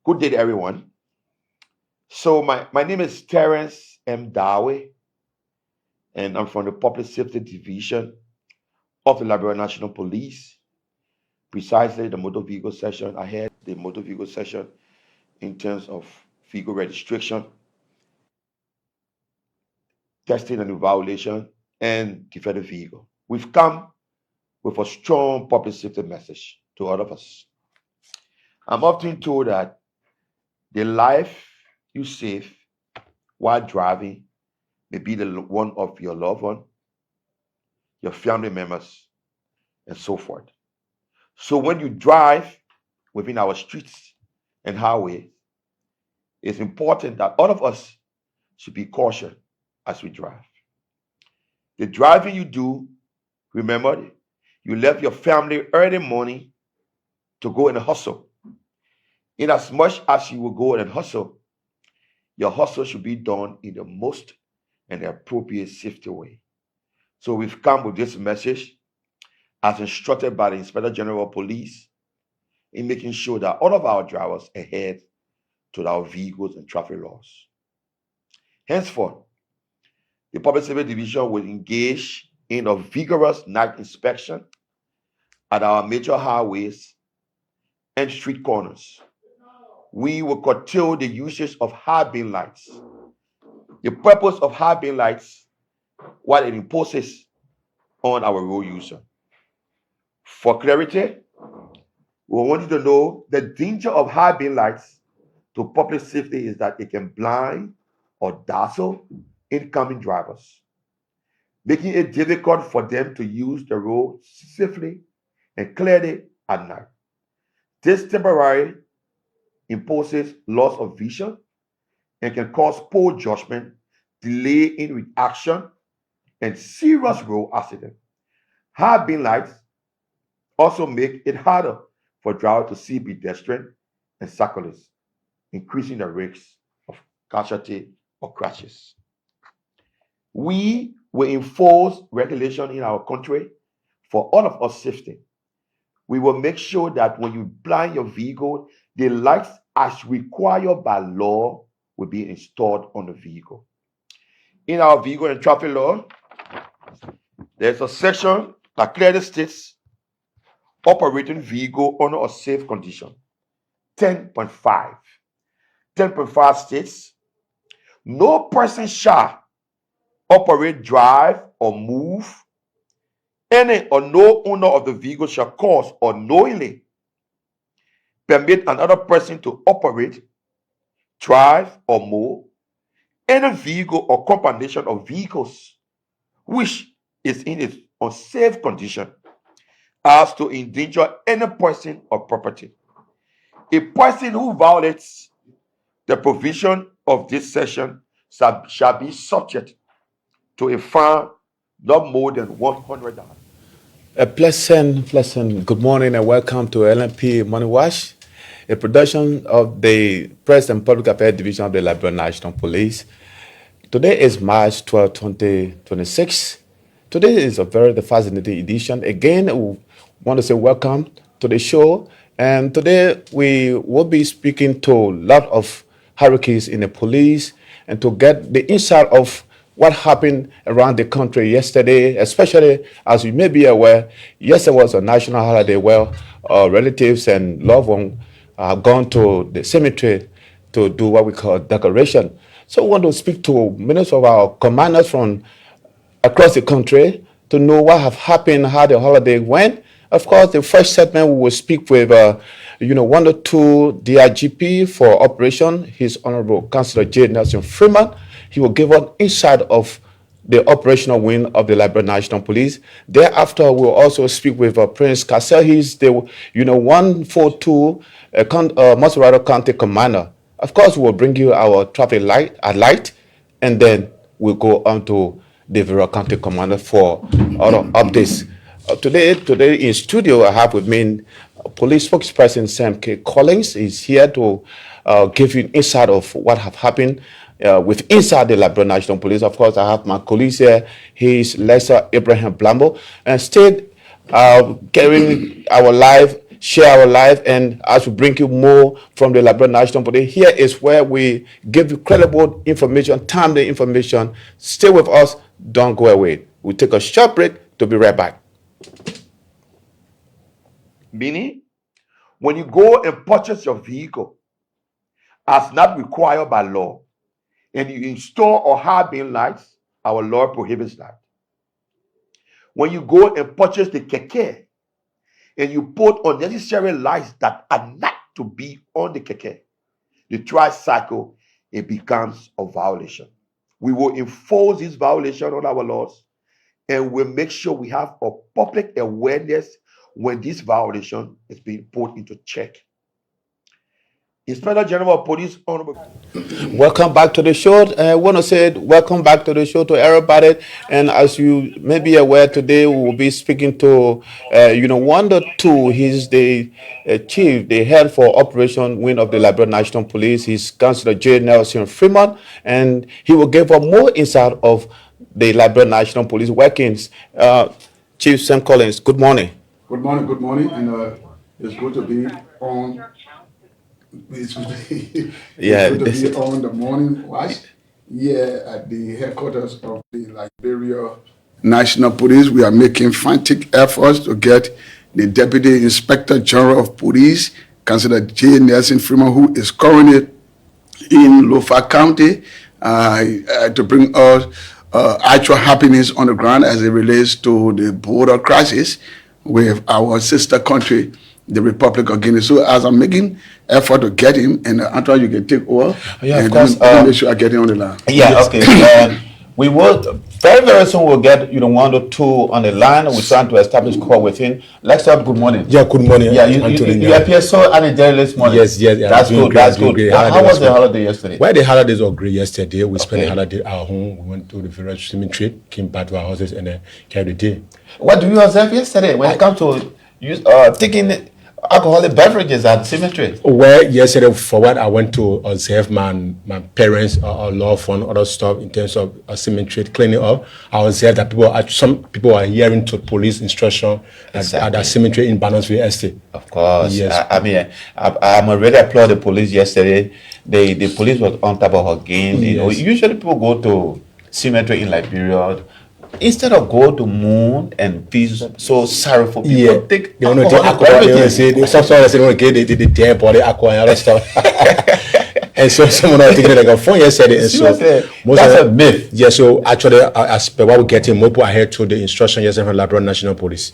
Good day to everyone. So my name is Terence M. Dawe, and I'm from the Public Safety Division of the Liberia National Police. Precisely the motor vehicle section. I had the motor vehicle section in terms of vehicle registration, testing and evaluation, and defending vehicle. We've come with a strong public safety message to all of us. I'm often told that the life you save while driving may be the one of your loved one, your family members, and so forth. So when you drive within our streets and highways, it's important that all of us should be cautious as we drive. The driving you do, remember, you left your family early morning to go and hustle. In as much as you will go and hustle, your hustle should be done in the most and the appropriate safety way. So we've come with this message as instructed by the Inspector General of Police in making sure that all of our drivers adhere to our vehicles and traffic laws. Henceforth, the Public Safety Division will engage in a vigorous night inspection at our major highways and street corners. We will curtail the usage of high beam lights. The purpose of high beam lights, what it imposes on our road user. For clarity, we want you to know the danger of high beam lights to public safety is that it can blind or dazzle incoming drivers, making it difficult for them to use the road safely and clearly at night. This temporarily imposes loss of vision and can cause poor judgment, delay in reaction, and serious road accident. High beam lights also make it harder for drivers to see pedestrians and cyclists, increasing the risk of casualty or crashes. We will enforce regulation in our country for all of us safety. We will make sure that when you blind your vehicle, the lights as required by law will be installed on the vehicle. In our vehicle and traffic law, there's a section that clearly states operating vehicle under a safe condition. 10.5. 10.5 states, no person shall operate, drive, or move any or no owner of the vehicle shall cause or knowingly permit another person to operate, drive, or move any vehicle or combination of vehicles which is in its unsafe condition as to endanger any person or property. A person who violates the provision of this section shall be subject to a fine not more than $100. A pleasant good morning and welcome to LNP Morning Watch, a production of the Press and Public Affairs Division of the Liberia National Police. Today is March 12, 2026. Today is a very fascinating edition. Again, we want to say welcome to the show. And today we will be speaking to a lot of hierarchies in the police and to get the insight of what happened around the country yesterday, especially as you may be aware, yesterday was a national holiday where relatives and loved ones have gone to the cemetery to do what we call decoration. So we want to speak to many of our commanders from across the country to know what have happened, how the holiday went. Of course, the first segment we will speak with, 102 DIGP for operation, His Honorable Councillor J. Nelson Freeman. He will give us insight of the operational wing of the Liberia National Police. Thereafter, we'll also speak with Prince Cassell. He's the 142 Moserado County Commander. Of course, we'll bring you our traffic light, and then we'll go on to the Liberia County Commander for other updates. Today in studio, I have with me Police Spokesperson Sam K. Collins. Is here to give you insight of what have happened with inside the Liberia National Police. Of course, I have my colleagues here. He's Lester Abraham Blambo, and stayed carrying our live share our life, and as we bring you more from the Liberia National Police, here is where we give you credible information, timely information. Stay with us. Don't go away. We'll take a short break to be right back. Meaning, when you go and purchase your vehicle as not required by law, and you install or high beam lights, our law prohibits that. When you go and purchase the keke and you put unnecessary lights that are not to be on the keke, the tricycle, it becomes a violation. We will enforce this violation on our laws, and we'll make sure we have a public awareness when this violation is being put into check. Inspector General of Police, Honorable. Welcome back to the show. I want to say welcome back to the show to everybody. And as you may be aware, today we will be speaking to, Wonder 2. He's the chief, the head for Operation Wing of the Liberia National Police. He's Councillor J. Nelson Fremont, and he will give us more insight of the Liberia National Police workings. Chief St. Collins, good morning. Good morning, and it's good to be on. It's good to be on the Morning Watch here at the headquarters of the Liberia National Police. We are making frantic efforts to get the Deputy Inspector General of Police, Councillor J. Nelson Fremont, who is currently in Lofa County, to bring us actual happiness on the ground as it relates to the border crisis with our sister country, the Republic of Guinea. So as I'm making effort to get him, and Antoine, you can take over. Yeah, and of course. Make sure I get him on the line. Yeah, okay. We will very soon we'll get 1 or 2 on the line. We're trying to establish call with him. Let's start. Good morning. Yeah, good morning. Yeah, you appear so energetic this morning. Yes. That's good. That's good. How was the holiday yesterday? Well, the holidays were great yesterday. We spent the holiday at home. We went to the village cemetery, came back to our houses, and carried the day. What do you observe yesterday when it comes to taking alcoholic beverages at the cemetery? Well, yesterday, for what I went to observe my parents or loved one, other stuff in terms of a cemetery cleaning up. I observed that some people are hearing to police instruction at the cemetery in Barnesville Estate. Of course. Yes. I'm already applaud the police yesterday. The police was on top of her game. Yes. Usually people go to cemetery in Liberia. Instead of go to moon and feel so sorry for people, take they want to take alcohol. They say sometimes they want to get the dead body alcohol and other stuff. And so someone was taking it like a phone yesterday. And so that's a myth. Yeah. So actually, as per what we getting, more people adhere to the instruction yesterday from Liberia National Police.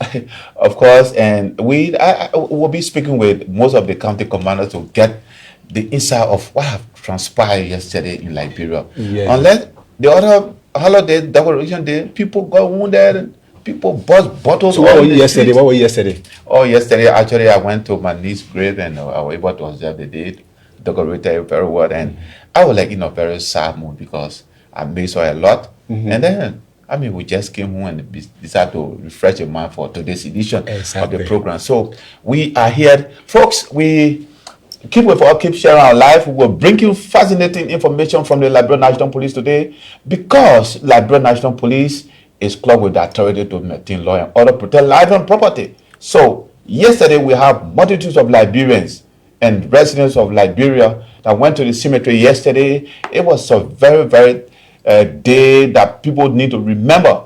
Of course, and I will be speaking with most of the county commanders to get the insight of what have transpired yesterday in Liberia. Yes. Unless the other holiday, Declaration Day, people got wounded and people bust bottles. So what was yesterday? Oh, yesterday, actually, I went to my niece's grave and I was able to observe the day, decorated very well. And I was like in a very sad mood because I missed her a lot. Mm-hmm. And then, we just came home and decided to refresh your mind for today's edition of the program. So we are here. Folks, we keep sharing our life. We will bring you fascinating information from the Liberia National Police today because Liberia National Police is clogged with the authority to maintain law and order, protect life and property. So yesterday we have multitudes of Liberians and residents of Liberia that went to the cemetery yesterday. It was a very day that people need to remember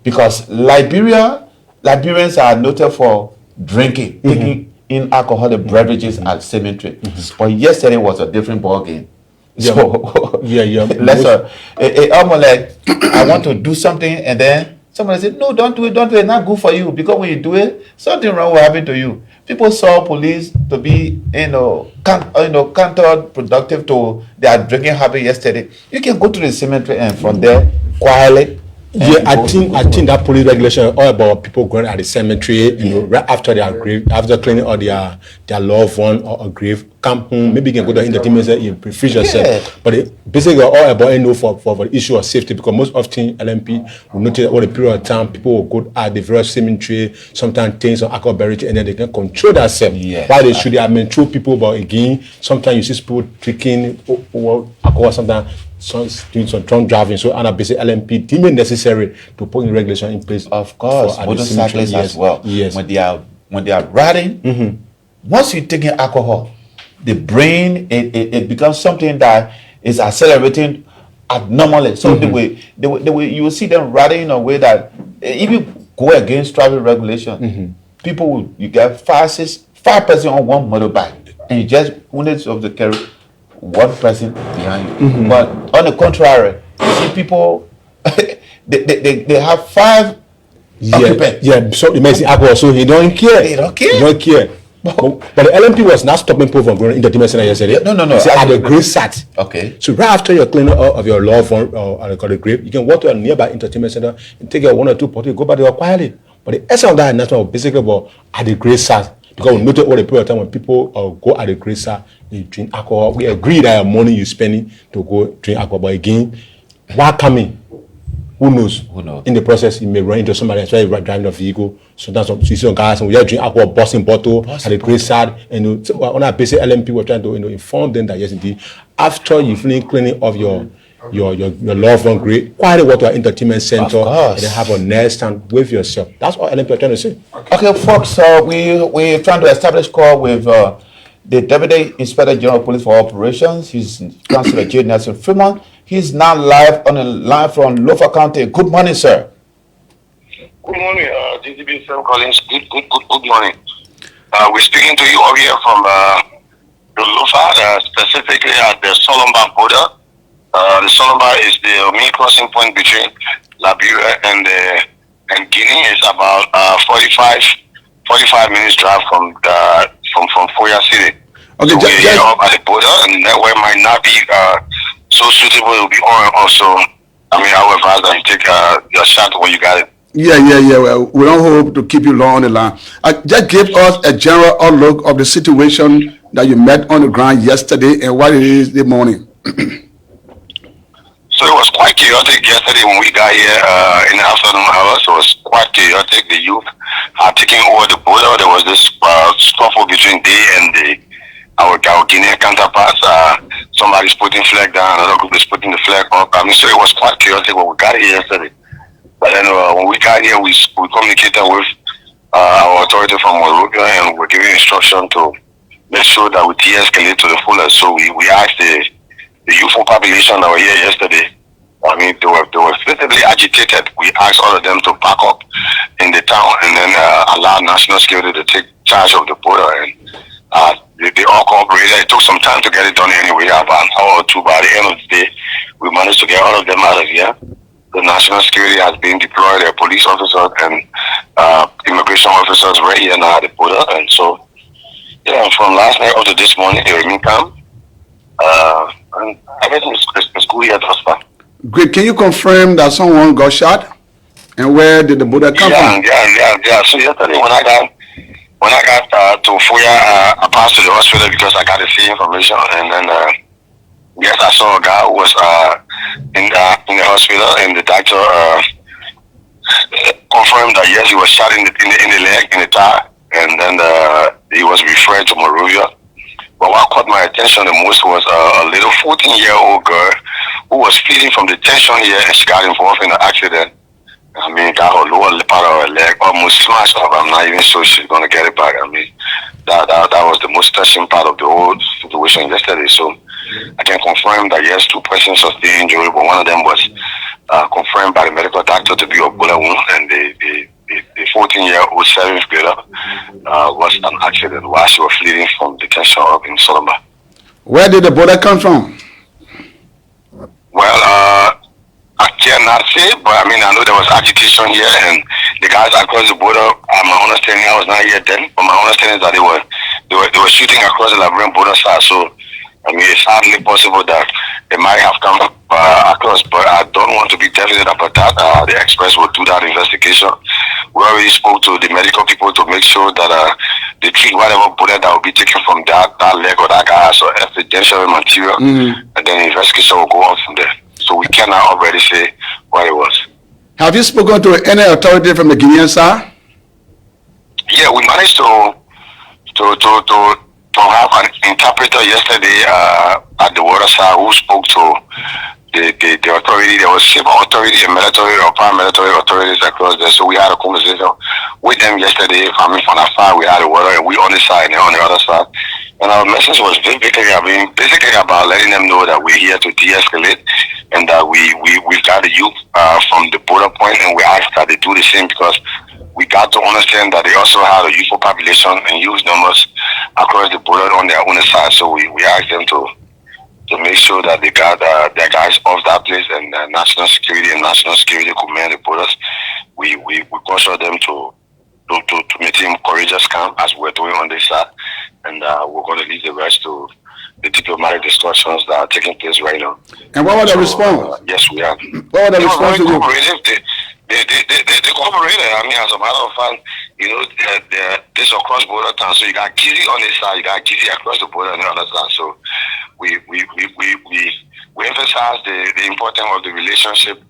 because Liberians are noted for drinking, taking in alcoholic beverages at cemetery. But yesterday was a different ball game. So let's almost like I want to do something and then somebody said, no, don't do it, it's not good for you, because when you do it, something wrong will happen to you. People saw police to be counterproductive to their drinking habit yesterday. You can go to the cemetery and from there quietly. Yeah, I think that police regulation all about people going at the cemetery, right after their grave, after cleaning all their loved one or grave, come home, maybe you can go to entertainment and you refresh yourself. But basically all about for the issue of safety, because most often LNP will notice over the period of time people will go at the various cemetery, sometimes things on alcohol beverage, and then they can control themselves. Why they should true people, but again, sometimes you see people drinking alcohol, sometimes doing some drunk driving, so and basically LNP deem it necessary to put in regulation in place. Of course, motorcyclists as well. Yes. When they are riding, once you're taking alcohol, the brain it becomes something that is accelerating abnormally. So the way you will see them riding in a way that if you go against traffic regulation, people will, you get five person on one motorbike, and you just units of the carry one person behind you. But on the contrary, you see people they have five occupants. Yeah. So you mentioned alcohol, so he don't care. They don't care. He don't care. But the LNP was not stopping people from going to entertainment center yesterday. No. He said at the grave site. Okay. So right after you're cleaning up of your loved one or the grave, you can walk to a nearby entertainment center and take your 1 or 2 bottles, go back there quietly. But the essence of that announcement was basically about at the grave site. Because we noted over the period of time when people go at the grave site, they drink alcohol. We agree that money you're spending to go drink alcohol. But again, while coming, who knows? In the process, you may run into somebody that's driving the vehicle. Sometimes you see some guys and we are drinking alcohol, busting bottle at the grave side. And on our basic LNP, we're trying to inform them that yes, indeed, after you finish cleaning of your loved one grave, quietly walk to an entertainment center and then have a nest and with yourself. That's all LNP are trying to say. Okay, folks. We're trying to establish call with the Deputy Inspector General of Police for Operations. He's Councilor J. Nelson Fremont. He's now live on the line from Lofa County. Good morning, sir. Good morning, DDB Sam Collins. Good morning. We're speaking to you over here from the Lofa, specifically at the Solomba border. The Solomba is the main crossing point between Liberia and Guinea. It's about 45 minutes drive from Foya City. Okay, so we're here up at the border, and that way might not be so suitable. It will be on also. I mean, I would advise that you take your shot when you got it. Yeah. Well, we don't hope to keep you long on the line. Just give us a general outlook of the situation that you met on the ground yesterday and what it is this morning. So it was quite chaotic yesterday when we got here in the afternoon hours. It was quite chaotic. The youth are taking over the border. There was this scuffle between they and our Guinean counterparts. Somebody's putting flag down, another group is putting the flag up. I mean, so it was quite chaotic when we got here yesterday. But then when we got here, we communicated with our authority from Monrovia, and we're giving instruction to make sure that we de-escalate to the fullest. So we asked the youthful population that were here yesterday. I mean, they were visibly agitated. We asked all of them to pack up in the town and then allow national security to take charge of the border. And they all cooperated. It took some time to get it done anyway, about an hour or two. By the end of the day, we managed to get all of them out of here. The national security has been deployed. There are police officers and immigration officers right here now at the border. And so, from last night up to this morning, they remain calm. And everything is cool here thus far. Great. Can you confirm that someone got shot? And where did the bullet come from? Yeah. So yesterday when I got to Foya, I passed to the hospital because I got the same information, and then yes, I saw a guy who was in the hospital, and the doctor confirmed that yes, he was shot in the leg, in the thigh, and then he was referred to Monrovia. But what caught my attention the most was a little 14-year-old girl who was fleeing from the tension here, and she got involved in an accident. I mean, got her lower part of her leg almost smashed up. I'm not even sure she's going to get it back. I mean, that was the most touching part of the whole situation yesterday. So I can confirm that yes, 2 persons sustained injury, but one of them was confirmed by the medical doctor to be a bullet wound, and the 14-year-old 7th grader was an accident while she was fleeing from detention up in Solomba. Where did the bullet come from? Well, I cannot say, but I mean, I know there was agitation here, and the guys across the border, my understanding, I was not here then, but my understanding is that they were shooting across the Liberian border side. So, I mean, it's hardly possible that they might have come across, but I don't want to be definite about that. The experts will do that investigation. We already spoke to the medical people to make sure that they treat whatever bullet that will be taken from that leg or that guy as evidential material, and then the investigation will go on from there. So we cannot already say what it was. Have you spoken to any authority from the Guinean side? Yeah, we managed to have an interpreter yesterday at the water side who spoke to the authority, there was civil authority and military or paramilitary authorities across there. So we had a conversation with them yesterday. Coming from afar, we had a water, and we on the side and on the other side. And our message was basically about letting them know that we're here to de-escalate, and that we've got the youth from the border point, and we ask that they do the same, because we got to understand that they also have a youthful population and youth numbers across the border on their own side. So we ask them to make sure that they got their guys off that place, and national security command the borders. We caution them to maintain courageous camp as we're doing on this side, and we're going to leave the rest to the diplomatic discussions that are taking place right now. And what was the response? Yes, we are. What was the response to you? They cooperated. I mean, as a matter of fact, you know, this is a cross-border town, so you got Gizi on this side, you got Gizi across the border on the other side. So we emphasize the importance of the relationship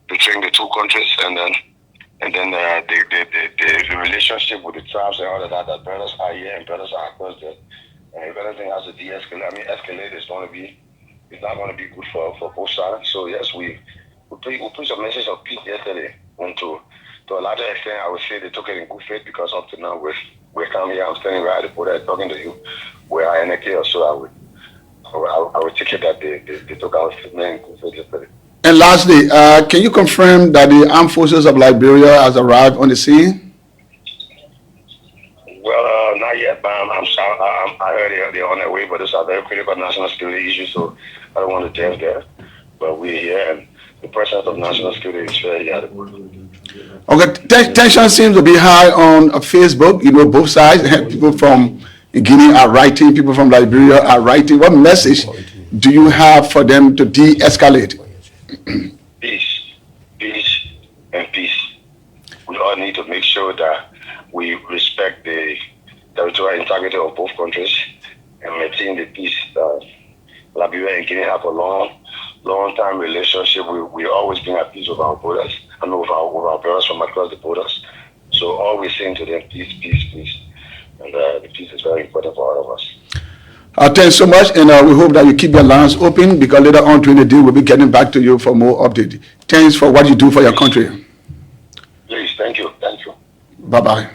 between the two countries, and then the relationship with the tribes and all of that brothers are here and brothers are across there. And if anything has to de-escalate, I mean, escalate is it's not going to be good for both sides. So yes, we put a message of peace yesterday, and to a larger extent, I would say they took it in good faith, because up to now we're coming here. I'm standing right at the border talking to you. We're NK, so I would take it that they took our statement in good faith yesterday. And lastly, can you confirm that the armed forces of Liberia has arrived on the scene? Well, not yet, but I heard they're on their way, but it's a very critical national security issue, so I don't want to jump there. But we're here, and the presence of national security is very at the border. Okay, tension seems to be high on Facebook. You know, both sides. People from Guinea are writing, people from Liberia are writing. What message do you have for them to de-escalate? Peace, and peace. We all need to make sure that we respect the territorial integrity of both countries and maintain the peace. Liberia and Guinea have a long-time relationship. We always been at peace with our borders, and with our brothers from across the borders. So all we're saying to them, peace. And the peace is very important for all of us. Thanks so much, and we hope that you keep your lines open, because later on during the day we'll be getting back to you for more updates. Thanks for what you do for your country. Please, thank you. Bye-bye.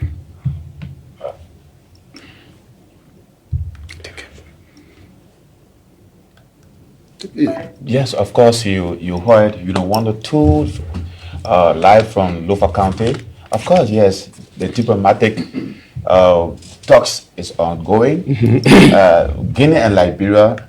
Yes, of course, you heard, 1 or 2 live from Lofa County. Of course, yes, the diplomatic talks is ongoing. Guinea and Liberia,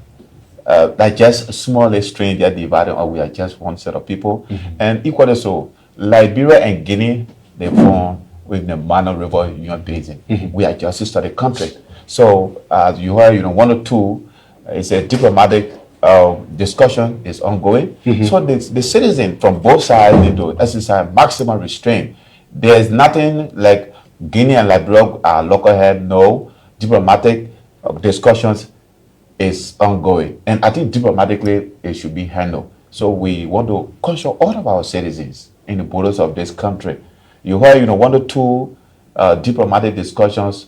they're just a small strain, they're divided, or we are just one set of people. And equally so, Liberia and Guinea, they form with the Mano River Union Basin. We are just a sister country. So, as you heard, 1 or 2, it's a diplomatic discussion is ongoing. So the citizen from both sides need to exercise maximum restraint. There's nothing like Guinea and Liberia are lockerhead. No, diplomatic discussions is ongoing, and I think diplomatically it should be handled. So we want to consult all of our citizens in the borders of this country. You heard, 1 or 2 diplomatic discussions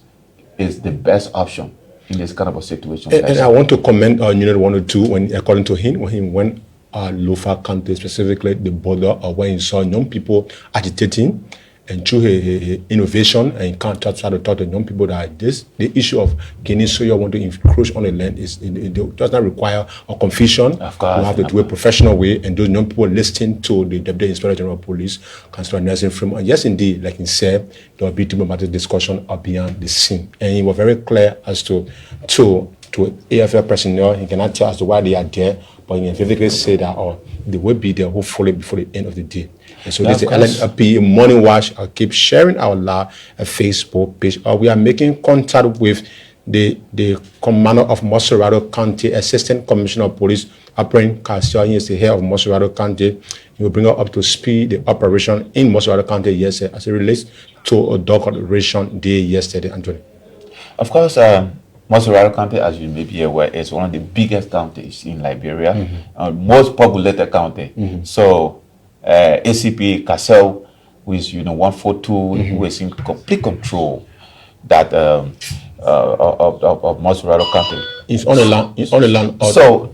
is the best option in this kind of a situation. And I want to comment on Unit 1 or 2 when, according to him, when he went Lofa County, specifically the border, or when he saw young people agitating, and through his innovation, and he can't try to talk to young people that the issue of Guinea soil want to encroach on the land it does not require a confusion. Of course, you have to do it a professional way, and those young people listen to the Deputy Inspector General of Police, Constable Nelson Fremont. And yes, indeed, like he said, there will be diplomatic discussion beyond the scene, and he was very clear as to AFL personnel. He cannot tell us why they are there, but he can vividly say that they will be there hopefully before the end of the day. And so this is the LNP Morning Watch. I'll keep sharing our live Facebook page. We are making contact with the commander of Moserado County, Assistant Commissioner of Police, Apren Castillo. He is the head of Moserado County. He will bring up to speed the operation in Moserado County yesterday as it relates to a dog operation day yesterday, Anthony. Of course, Moserado County, as you may be aware, is one of the biggest counties in Liberia, most populated county. So ACP Cassell, who is 142, who is in complete control that of Moserado County. It's on the land. It's on the land. So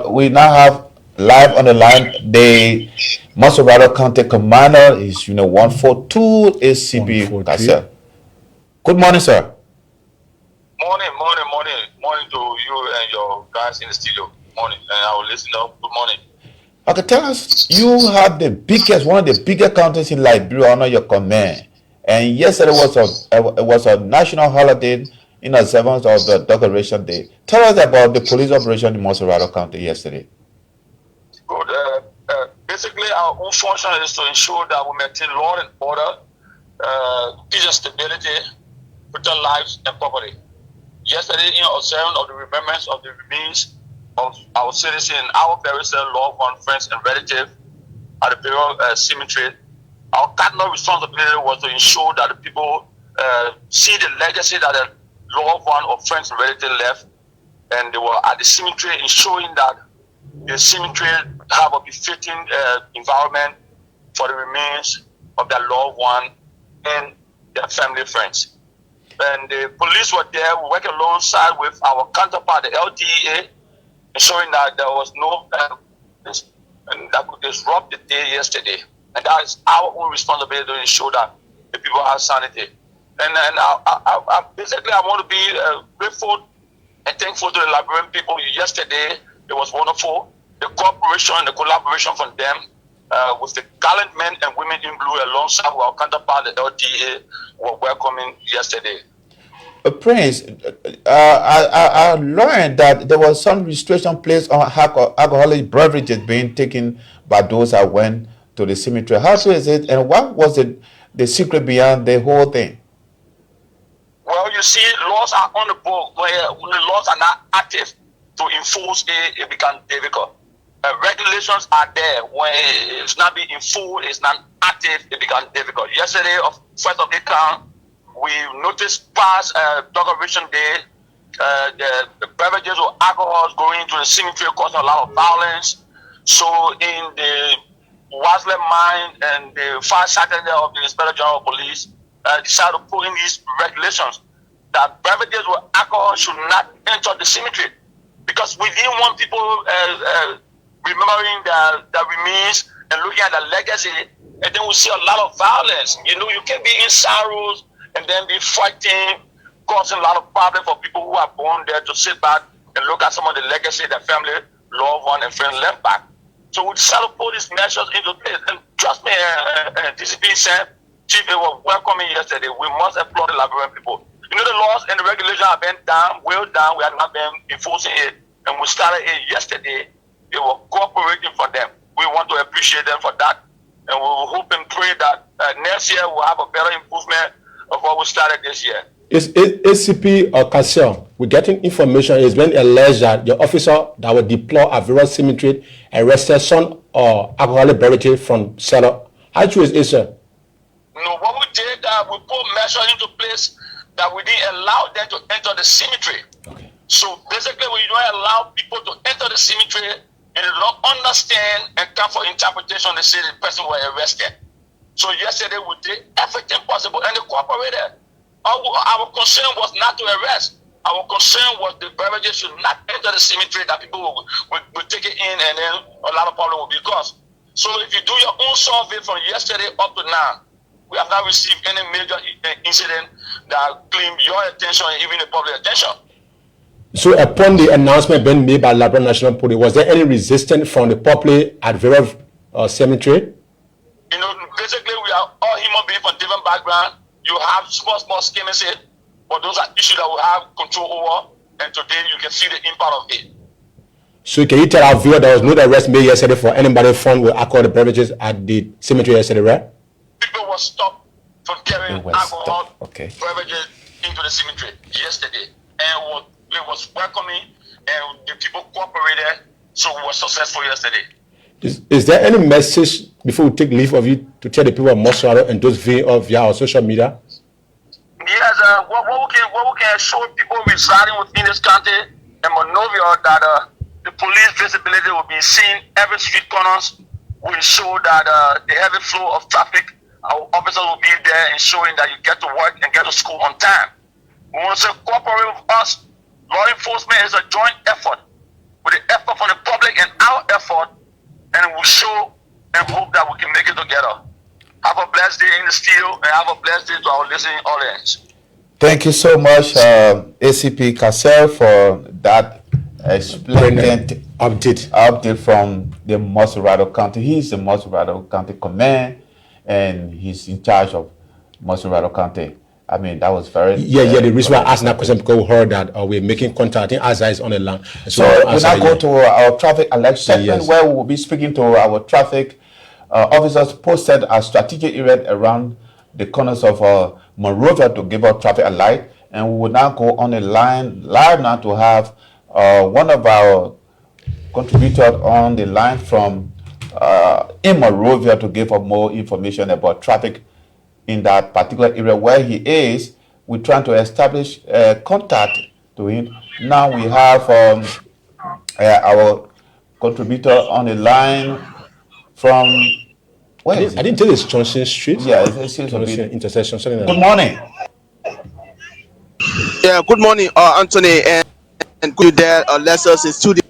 we now have live on the line. The Masorado County Commander is 142 ACP 143. Cassell. Good morning, sir. Morning to you and your guys in the studio. Morning, and I will listen up. Good morning. Okay, tell us, you have one of the biggest counties in Liberia under your command, and yesterday was a national holiday in observance of the Decoration Day. Tell us about the police operation in Masorado County yesterday. Good. Basically, our own function is to ensure that we maintain law and order, peace and stability, protect lives and property. Yesterday, in observance of the remembrance of the remains of our citizens, our very loved ones, friends, and relatives at the burial cemetery, our cardinal responsibility was to ensure that the people see the legacy that the loved one or friends and relatives left, and they were at the cemetery ensuring that the cemetery have a befitting environment for the remains of their loved one and their family friends. And the police were there working alongside with our counterpart, the LDA, ensuring that there was no and that could disrupt the day yesterday. And that is our own responsibility to ensure that the people have sanity. And I basically, I want to be grateful and thankful to the Liberian people. Yesterday, it was wonderful. The cooperation and the collaboration from them with the gallant men and women in blue alongside our counterpart, the LDA, were welcoming yesterday. Prince, I learned that there was some restriction placed on alcoholic beverages being taken by those that went to the cemetery. How true is it, and what was the secret behind the whole thing? Well, you see, laws are on the book. When the laws are not active to enforce it becomes difficult. Regulations are there. When it's not being enforced, it's not active, it becomes difficult. Yesterday, first of the town, we noticed past Decoration Day, the beverages or alcohols going into the cemetery causing a lot of violence. So in the Wesley Mine and the far Saturday of the Inspector General of Police decided to put in these regulations that beverages with alcohol should not enter the cemetery, because we didn't want people remembering the remains and looking at the legacy, and then we see a lot of violence. You know, you can be in sorrows and then be fighting, causing a lot of problems for people who are born there to sit back and look at some of the legacy their family, loved one, and friends left back. So we decided to put these measures into place. And trust me, DCP said, Chief, they were welcoming yesterday. We must applaud the Liberian people. You know, the laws and the regulations have been done, well done. We have not been enforcing it. And we started it yesterday. They were cooperating for them. We want to appreciate them for that. And we will hope and pray that next year we'll have a better improvement of what we started this year. Is ACP or Cassell, we're getting information, it's been alleged that the officer that will deploy at various cemetery arrested some alcoholic beverage from cellar. How true is it, sir? No, what we did, we put measures into place that we didn't allow them to enter the cemetery. Okay. So basically, we don't allow people to enter the cemetery and they don't understand and come for interpretation, they say the person was arrested. So yesterday we did everything possible and they cooperated. Our concern was not to arrest. Our concern was the beverages should not enter the cemetery, that people will take it in and then a lot of problems will be caused. So if you do your own survey from yesterday up to now, we have not received any major incident that claimed your attention and even the public attention. So upon the announcement being made by Liberia National Police, was there any resistance from the public at various cemetery? You know, basically we are all human beings from different backgrounds. You have small skirmishes, but those are issues that we have control over, and today you can see the impact of it. So can you tell our viewer there was no arrest made yesterday for anybody found with alcohol beverages at the cemetery yesterday, right? People were stopped from carrying alcohol beverages into the cemetery yesterday, and it was welcoming, and the people cooperated, so we were successful yesterday. Is there any message before we take leave of you to tell the people of Masorado and those viewing of via our social media? Yes, what we can show people residing within this county and Monrovia that the police visibility will be seen every street corners. We ensure that the heavy flow of traffic, our officers will be there ensuring that you get to work and get to school on time. We want to say cooperate with us. Law enforcement is a joint effort. With the effort from the public and our effort, will show and hope that we can make it together. Have a blessed day in the studio, and have a blessed day to our listening audience. Thank you so much, ACP Cassell, for that splendid update from the Moserado County. He's the Moserado County Command, and he's in charge of Moserado County. I mean, that was very... The reason why I asked that question because we heard that we're making contact. I think Asa is on the line. So we now go to our traffic alert segment, where we will be speaking to our traffic officers posted a strategic area around the corners of Monrovia to give out traffic alert. And we will now go on a line live now to have one of our contributors on the line from in Monrovia to give us more information about traffic in that particular area where he is. We're trying to establish contact to him. Now we have our contributor on the line from... I didn't tell you it's Johnson Street. Yeah, it seems to be intersection. Good morning. Yeah, good morning, Anthony, and good there, Lessons in studio.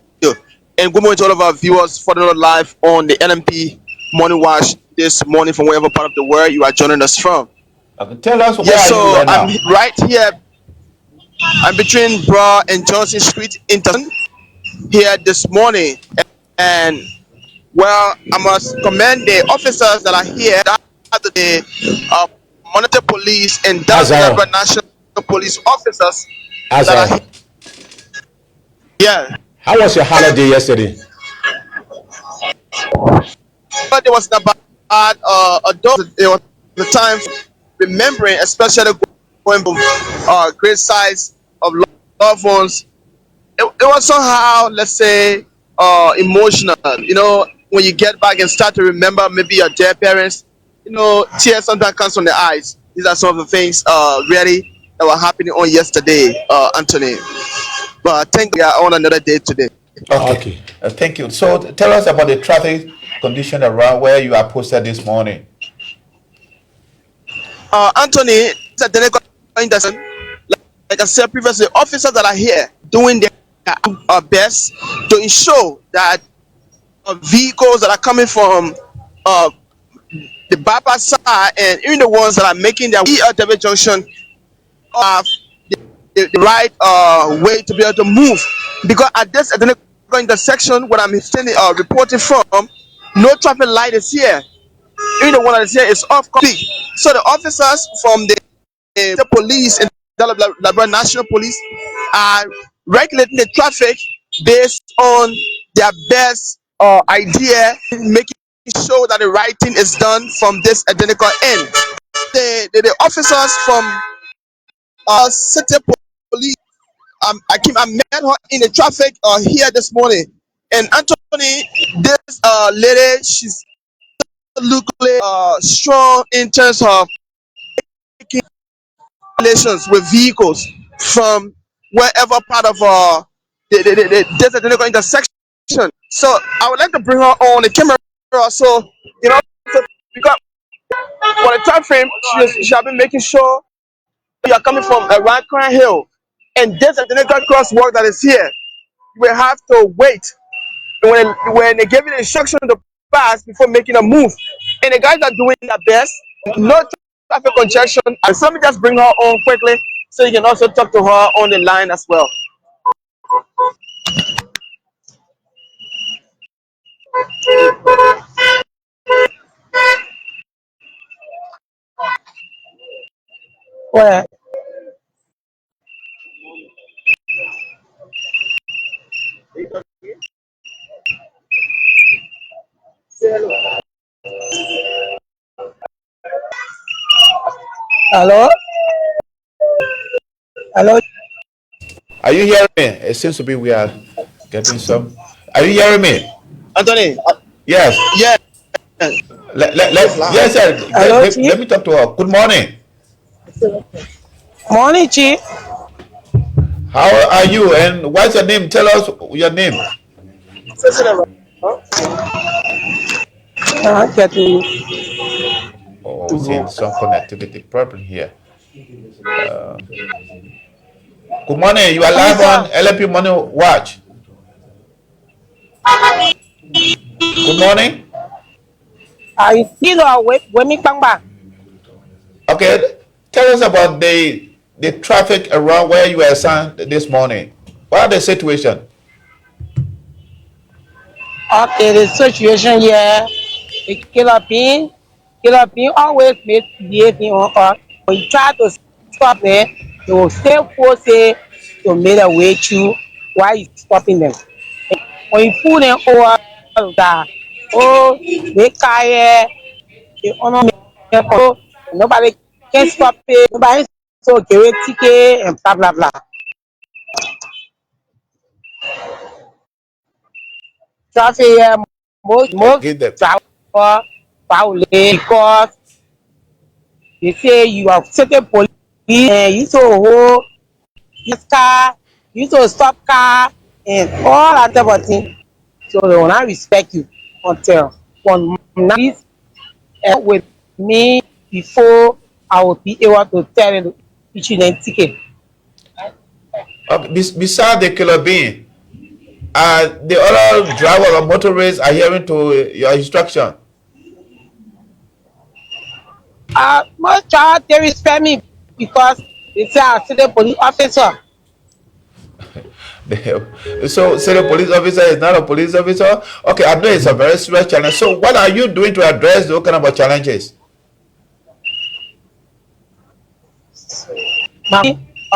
And good morning to all of our viewers following us live on the LNP Morning Watch this morning from wherever part of the world you are joining us from. Tell us where so are you right I'm now? right here. I'm between Bra and Johnson Street intersection here this morning. And well, I must commend the officers that are here, the Monitor Police and Liberia National Police officers that are here. Yeah. How was your holiday yesterday? But it was about there was the time remembering, especially going from great size of loved ones. It was somehow, let's say, emotional. You know, when you get back and start to remember maybe your dear parents, you know, tears sometimes comes from the eyes. These are some of the things really that were happening on yesterday, Anthony. But I think we are on another day today. Okay. Thank you. So tell us about the traffic condition around where you are posted this morning. Anthony, like I said previously, officers that are here doing their best to ensure that vehicles that are coming from the bypass side and even the ones that are making their way at the junction have the right way to be able to move. Because at this intersection, what I'm standing reporting from, no traffic light is here. Even the one that is here is off complete. So the officers from the police and the Liberia National Police are regulating the traffic based on their best idea, making sure that the right thing is done from this identical end. The officers from city police, I met her in the traffic here this morning. And Anthony, this lady, she's looking strong in terms of making relations with vehicles from wherever part of this identical intersection. So I would like to bring her on the camera, so you know, because for the time frame, she has been making sure you are coming from around Crown Hill, and this identical crosswalk that is here, we have to wait when they give you the instruction to pass before making a move. And the guys are doing their best. No traffic congestion. And so let me just bring her on quickly so you can also talk to her on the line as well. Where? Hello? Hello? Are you hearing me? It seems to be we are getting some. Are you hearing me? Anthony? Yes. Yeah. Yes, sir. Hello, let me talk to her. Good morning. Morning, Chief. How are you? And what's your name? Tell us your name. Oh, seeing some connectivity problem here. Good morning. You are live on LNP Morning Watch. Good morning. I see the when me come back. Okay, tell us about the traffic around where you were assigned this morning. What the situation? Okay, the situation here, the killer bean always misbehaving on us. When you try to stop them, they will still force it to make a way through while you stopping them. When you pull them over, that oh they carry they honor me, nobody can stop it. Nobody so give a ticket and blah blah blah. Traffic here, most Give them. driver violate because they say you have certain police and you to hold this car, you to stop car and all that type of thing. So they will not respect you until one night with me before I will be able to tell them to issue them ticket. Okay, beside the killer being, the other driver or motorists are hearing to your instruction. Most child they respect me because they say I'm still a police officer. So the police officer is not a police officer. Okay, I know it's a very serious challenge. So what are you doing to address those kind of challenges?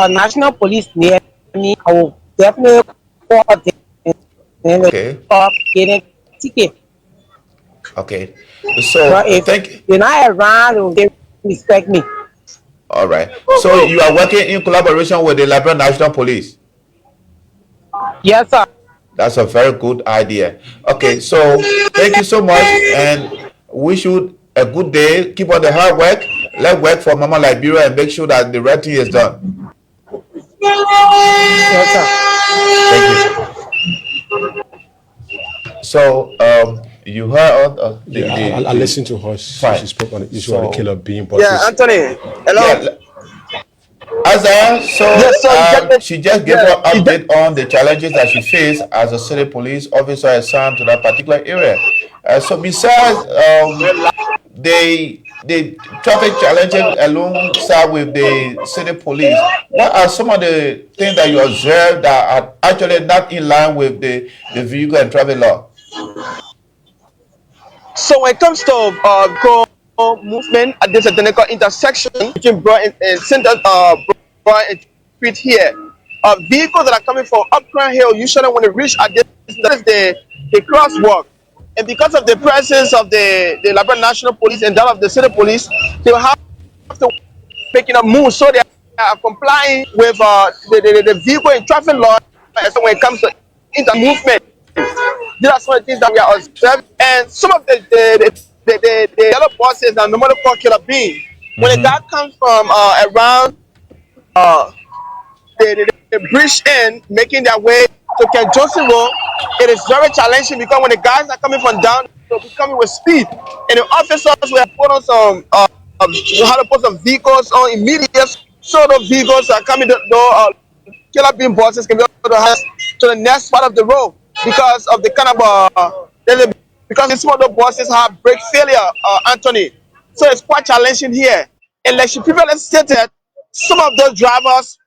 National police near me, I will definitely call them and Okay, stop getting ticket. okay. So But if thank you. they're not around, they respect me. All right. So you are working in collaboration with the Liberia National Police. Yes, sir. That's a very good idea. Okay, so thank you so much and wish you a good day. Keep up the hard work. Let's work for Mama Liberia and make sure that the right thing is done. Yes, sir. Thank you. So you heard Yeah, I the listened to her. She fine. spoke on the issue of the So killer being Yeah, bosses. Anthony. yeah, Hello. Azar, Yes, so so you get the she just gave yeah, her update on the challenges that she faced as a city police officer assigned to that particular area. So besides the traffic challenges alongside with the city police, what are some of the things that you observe that are actually not in line with the vehicle and traffic law? so when it comes to go movement at this identical intersection between Broad and Center, Broad and Street here, vehicles that are coming from up Crown Hill usually when they reach at this that is the crosswalk, and because of the presence of the Liberia National Police and that of the City Police, they will have to making a move so they are complying with the vehicle and traffic law. So when it comes to inter movement, these are some of the things that we are observing. And some of the yellow buses are normally called killer bean. When a guy comes from around uh, the bridge end, making their way to Ken Johnson Road, it is very challenging because when the guys are coming from down, they'll be coming with speed. And the officers will put on some, how to put some vehicles on immediately. So those vehicles are coming, killer bean buses can be able to have to the next part of the road because of the kind of because some of the buses have brake failure, Anthony. So it's quite challenging here. And like she previously stated, some of those drivers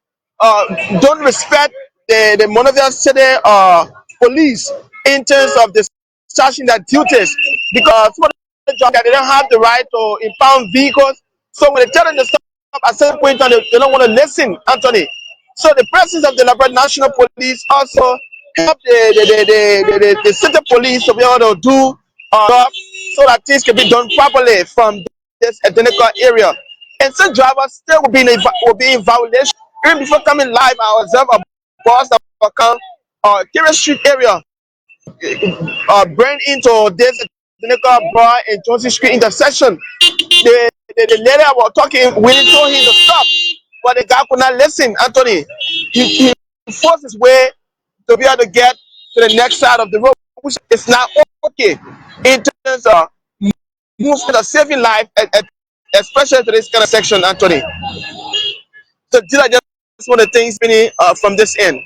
don't respect the Monrovia City police in terms of discharging their duties because some of the drivers they don't have the right to impound vehicles. So when they tell them to stop at certain point, they don't want to listen, Anthony. So the presence of the Liberia National Police also help the city police to be able to do job so that things can be done properly from this identical area. And some drivers still will be in violation. Even before coming live, I observed a bus that will come Kira Street area bring into this identical bar and Johnson Street intersection. The lady I was talking, we told him to stop, but the guy could not listen. Anthony, he forced his way to be able to get to the next side of the road, which is not okay in terms of movement of saving life, especially to this kind of section, Anthony. So these are just one of the things meaning from this end.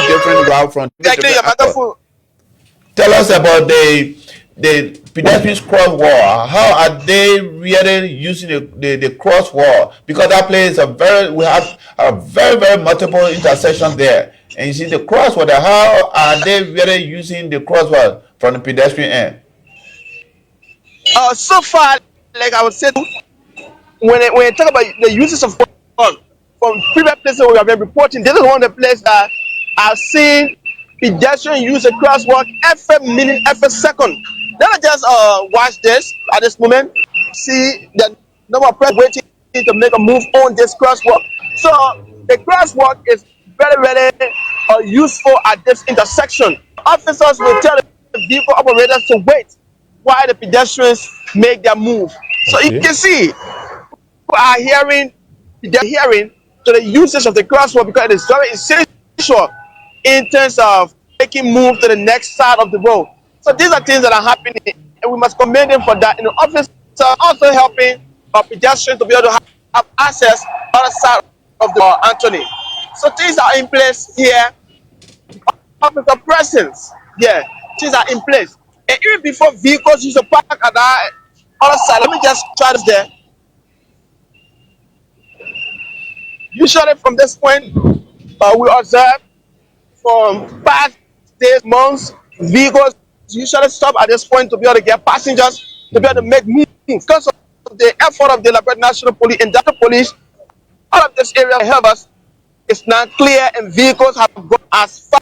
different route from Yeah, clear your different angles. microphone. Tell us about the pedestrians crosswalk. How are they really using the crosswalk? Because that place is we have a very multiple intersection there. And you see the crosswalk, how are they really using the crosswalk from the pedestrian end? So far, like I would say, when you talk about the uses of from previous places where we have been reporting, this is one of the places that I've seen pedestrian use a crosswalk every minute, every second. Let us just watch this at this moment. See the number of people waiting to make a move on this crosswalk. So the crosswalk is very useful at this intersection. Officers will tell the vehicle operators to wait while the pedestrians make their move. So you can see people are hearing to the usage of the crosswalk because it is very essential in terms of making move to the next side of the road. So these are things that are happening, and we must commend them for that. And the officers are also helping pedestrians to be able to have access on the side of the Anthony. So things are in place here. Officer presence, yeah, things are in place. And even before vehicles use to park at that other side, let me just try this there. Usually from this point, we observe from past days, months, vehicles usually stop at this point to be able to get passengers, to be able to make moves. Because of the effort of the Liberia National Police and Data Police, all of this area help us. It's now clear and vehicles have gone as far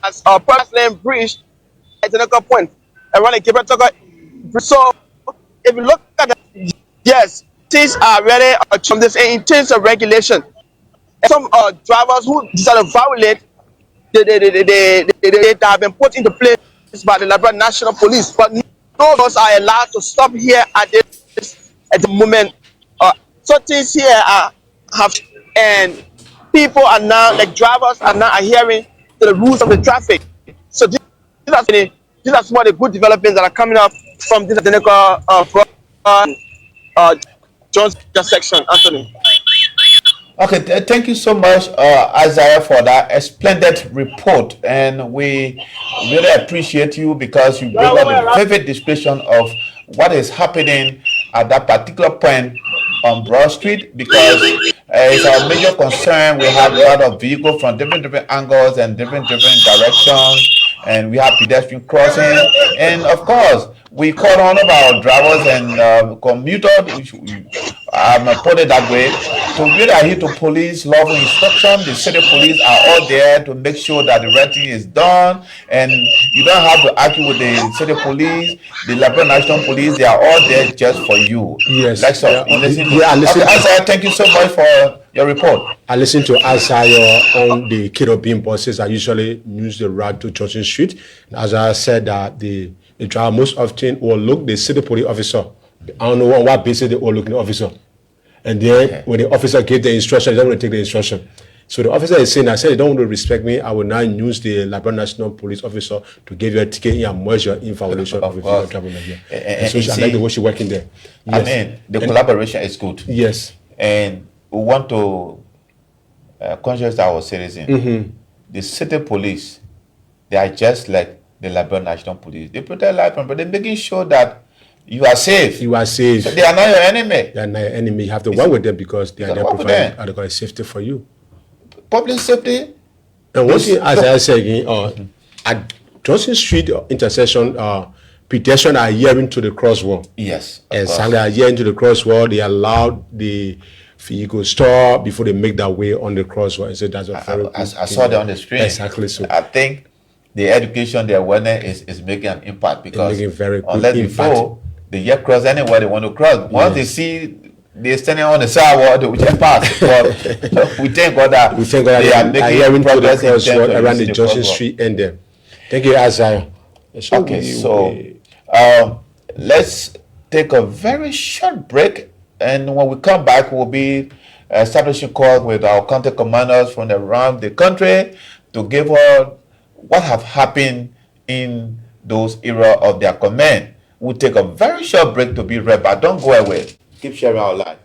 as our Palace Lane Bridge at the point around the Gibraltar. So if you look at that, yes, things are ready from this in terms of regulation. Some drivers who decide to violate they have been put into place by the Liberia National Police, but none of us are allowed to stop here at the moment. So things here and people are now, like drivers are now adhering to the rules of the traffic. So these are some of the good developments that are coming up from this identical Jones section, Anthony. Okay, thank you so much, Isaiah, for that splendid report, and we really appreciate you because you bring out a vivid description of what is happening at that particular point on Broad Street, because it's our major concern. We have a lot of vehicles from different angles and different directions, and we have pedestrian crossing, and of course we call all of our drivers and commuters, put it that way, to really adhere to police lawful instruction. The city police are all there to make sure that the right thing is done, and you don't have to argue with the city police, the Liberia National Police. They are all there just for you. Yes. Like so, I listen. Okay, Isaiah, thank you so much for your report. I listen to Isaiah on the kerosene buses that usually use the route to Johnson Street. As I said, that the driver most often will look the city police officer. I don't know on what basis they will look the officer. And then when the officer gave the instruction, they don't want to take the instruction. So the officer is saying, I said, you don't want to respect me, I will now use the Liberia National Police officer to give you a ticket and measure in violation of the travel measure. And so I like the way she's working there. Yes. I mean, the collaboration is good. Yes. And we want to conscious our citizens. Mm-hmm. The city police, they are just like the Liberia National Police. They protect life, but they're making sure that you are safe. You are safe. So they are not your enemy. They are not your enemy. You have to work with them because they are there providing adequate safety for you. Public safety. And one thing, as I said again, at Johnson Street intersection, pedestrians are adhering to the crosswalk. Yes. Exactly, they are adhering to the crosswalk. They allow the vehicle stop before they make their way on the crosswalk. So that's a very I saw that on the screen. Exactly. So I think the education, the awareness is making an impact, because very unless before they get cross anywhere they want to cross. Once they see they're standing on the sidewalk, they will just pass. But we thank God that they are making progress around the Johnson Street end there. Thank you, Isaiah. Okay, let's take a very short break, and when we come back, we'll be establishing calls with our county commanders from around the country to give her what have happened in those areas of their command. We'll take a very short break to be right back. Don't go away. Keep sharing our life.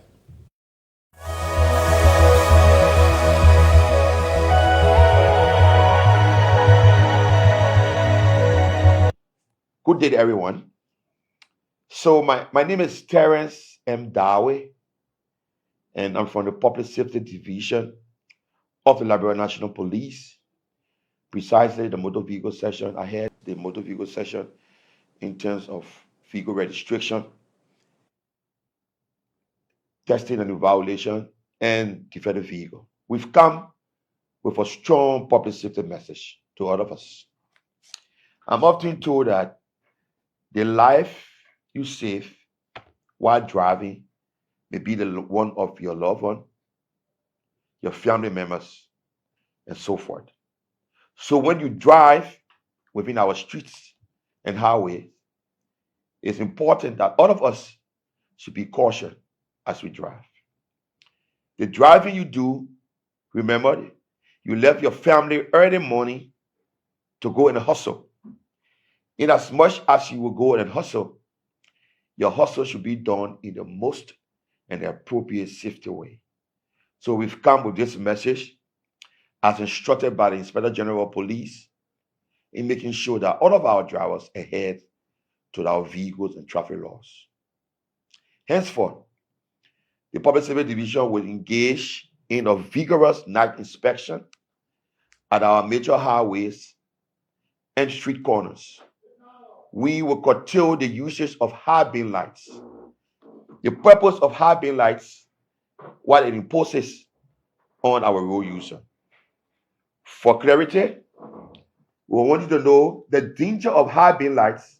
Good day to everyone. So my name is Terrence M. Dawe, and I'm from the Public Safety Division of the Liberia National Police. Precisely the motor vehicle section. I had the motor vehicle section in terms of vehicle registration, testing and evaluation, and defend the vehicle. We've come with a strong public safety message to all of us. I'm often told that the life you save while driving may be the one of your loved one, your family members, and so forth. So when you drive within our streets and highways, it's important that all of us should be cautious as we drive. The driving you do, remember, you left your family early morning to go and hustle. In as much as you will go and hustle, your hustle should be done in the most and the appropriate safety way. So we've come with this message as instructed by the Inspector General of Police in making sure that all of our drivers adhere to our vehicles and traffic laws. Henceforth, the Public Safety Division will engage in a vigorous night inspection at our major highways and street corners. We will curtail the usage of high beam lights. The purpose of high beam lights, what it imposes on our road user. For clarity, we want you to know the danger of high beam lights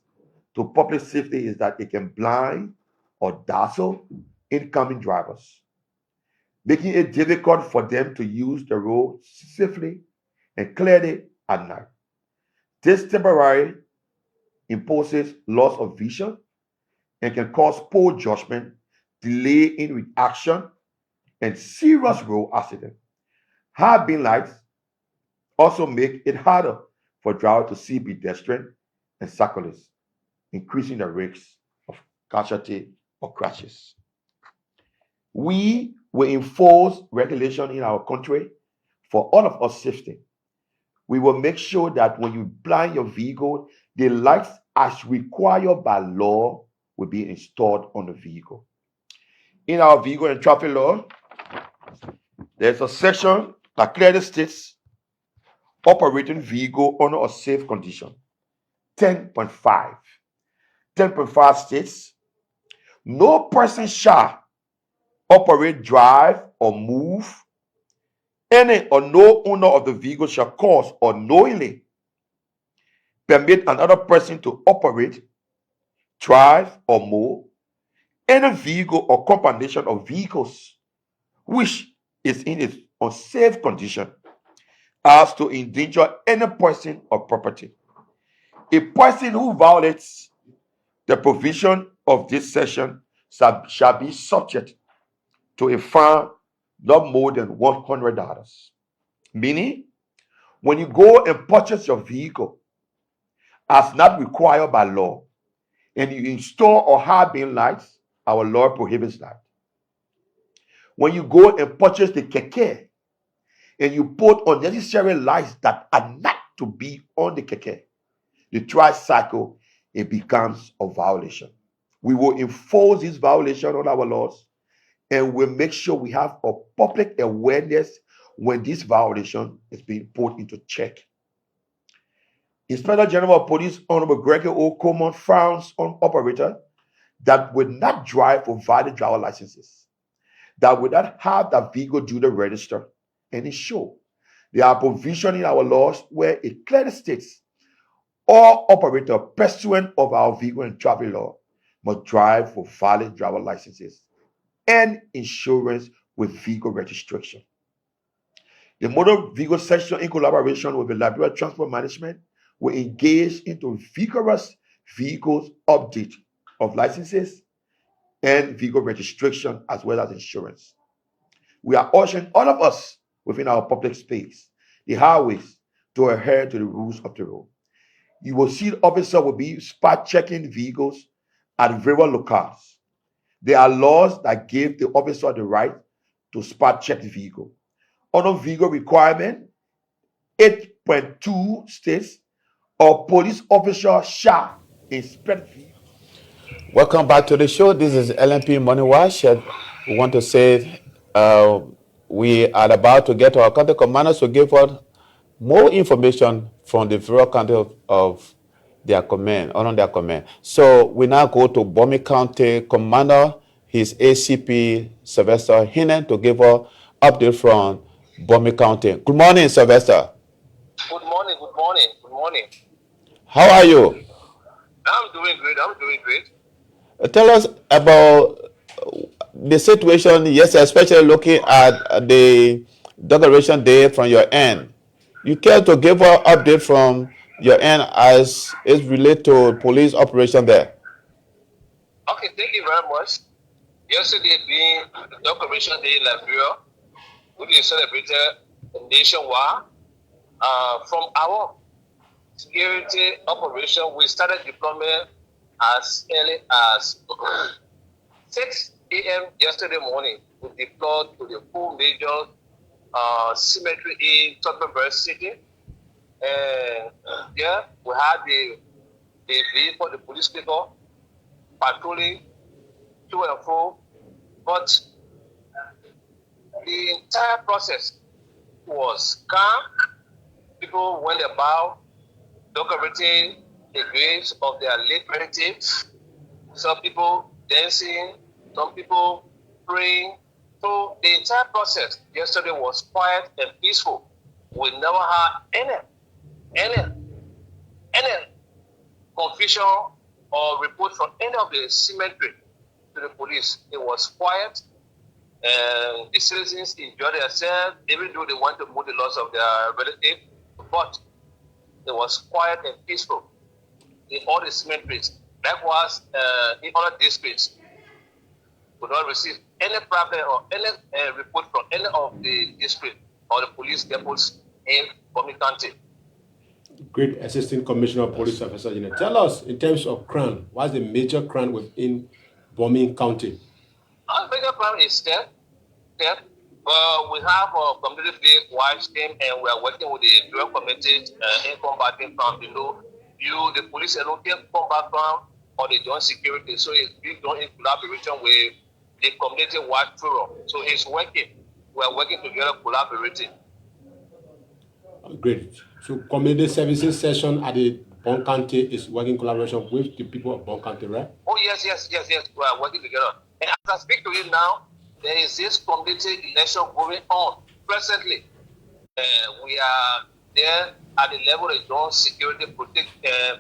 to public safety is that it can blind or dazzle incoming drivers, making it difficult for them to use the road safely and clearly at night. This temporarily imposes loss of vision and can cause poor judgment, delay in reaction, and serious road accident. High beam lights also make it harder for drivers to see pedestrians and cyclists, increasing the risk of casualty or crashes. We will enforce regulation in our country for all of our safety. We will make sure that when you blind your vehicle, the lights as required by law will be installed on the vehicle. In our vehicle and traffic law, there's a section that clearly states operating vehicle under a safe condition. 10.5. 10.5 states, no person shall operate, drive, or move any or no owner of the vehicle shall cause or knowingly permit another person to operate, drive, or move any vehicle or combination of vehicles which is in its unsafe condition as to endanger any person or property. A person who violates the provision of this section shall be subject to a fine not more than $100. Meaning, when you go and purchase your vehicle as not required by law, and you install or high beam lights, our law prohibits that. When you go and purchase the keke, and you put unnecessary lights that are not to be on the keke, the tricycle, it becomes a violation. We will enforce this violation on our laws, and we'll make sure we have a public awareness when this violation is being put into check. Inspector General of Police Honorable Gregory O. Coleman frowns on operators that would not drive for valid driver licenses, that would not have that vehicle duly registered and insure. There are provisions in our laws where it clearly states all operators pursuant of our vehicle and traffic law must drive for valid driver licenses and insurance with vehicle registration. The motor vehicle section, in collaboration with the Liberia Transport Management, will engage into vigorous vehicles update of licenses and vehicle registration as well as insurance. We are urging all of us within our public space, the highways, to adhere to the rules of the road. You will see the officer will be spot checking vehicles at various locales. There are laws that give the officer the right to spot check the vehicle. Under vehicle requirement, 8.2 states, a police officer shall a spread fever. Welcome back to the show. This is LNP Morning Watch. We want to say we are about to get our county commanders to give us more information from the various county of their command, on their command. So we now go to Bomi County Commander, his ACP Sylvester Hinen, to give us update from Bomi County. Good morning, Sylvester. Good morning, good morning, good morning. How are you? I'm doing great, I'm doing great. Tell us about the situation, yes, especially looking at the declaration day from your end. You care to give an update from your end as it relates to police operation there? Okay, thank you very much. Yesterday being the Decoration Day in Liberia, which is celebrated nationwide. From our security operation, we started deployment as early as 6 a.m. yesterday morning. We deployed to the 4 major cemetery in Tottenham City. And yeah, we had the vehicle, the police vehicle, patrolling to and fro. But the entire process was calm. People went about decorating the graves of their late relatives. Some people dancing, some people praying. So the entire process yesterday was quiet and peaceful. We never had any confusion or report from any of the cemetery to the police. It was quiet, and the citizens enjoyed themselves, even though they want to mourn the loss of their relative. But it was quiet and peaceful in all the cemeteries. Likewise, in other districts, we don't receive any problem or any report from any of the district or the police depots in Bomi County. Great Assistant Commissioner of Police Officer, tell us in terms of crime, what's the major crime within Bomi County? Our major crime is theft. We have a community-based watch team, and we are working with the drug committees in combating crime. The police alone can't combat crime or the joint security, so it's being done in collaboration with the community watch forum. So it's working. We are working together, collaborating. Great. So community services session at the Bon County is working in collaboration with the people of Bon County, right? Oh, yes. We are working together. And as I speak to you now, there is this community election going on presently. We are there at the level of joint security,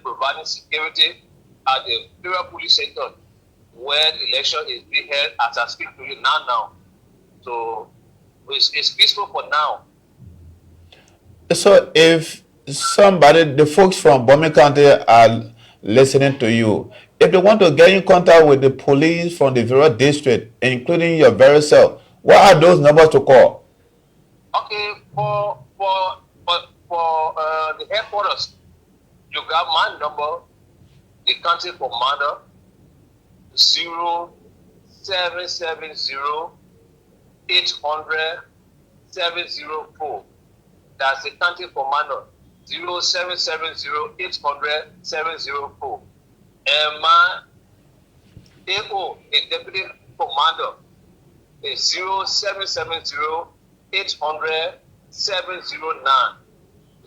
providing security at the Liberia Police Center, where the election is being held as I speak to you now. So it's peaceful for now. So if the folks from Bomi County are listening to you, if they want to get in contact with the police from the various district, including your very self, what are those numbers to call? Okay, for the headquarters, you got my number, the county commander, 0770-800-704. That's the county commander, 0770-800-704. And my AO, the deputy commander, is 0770-800-709.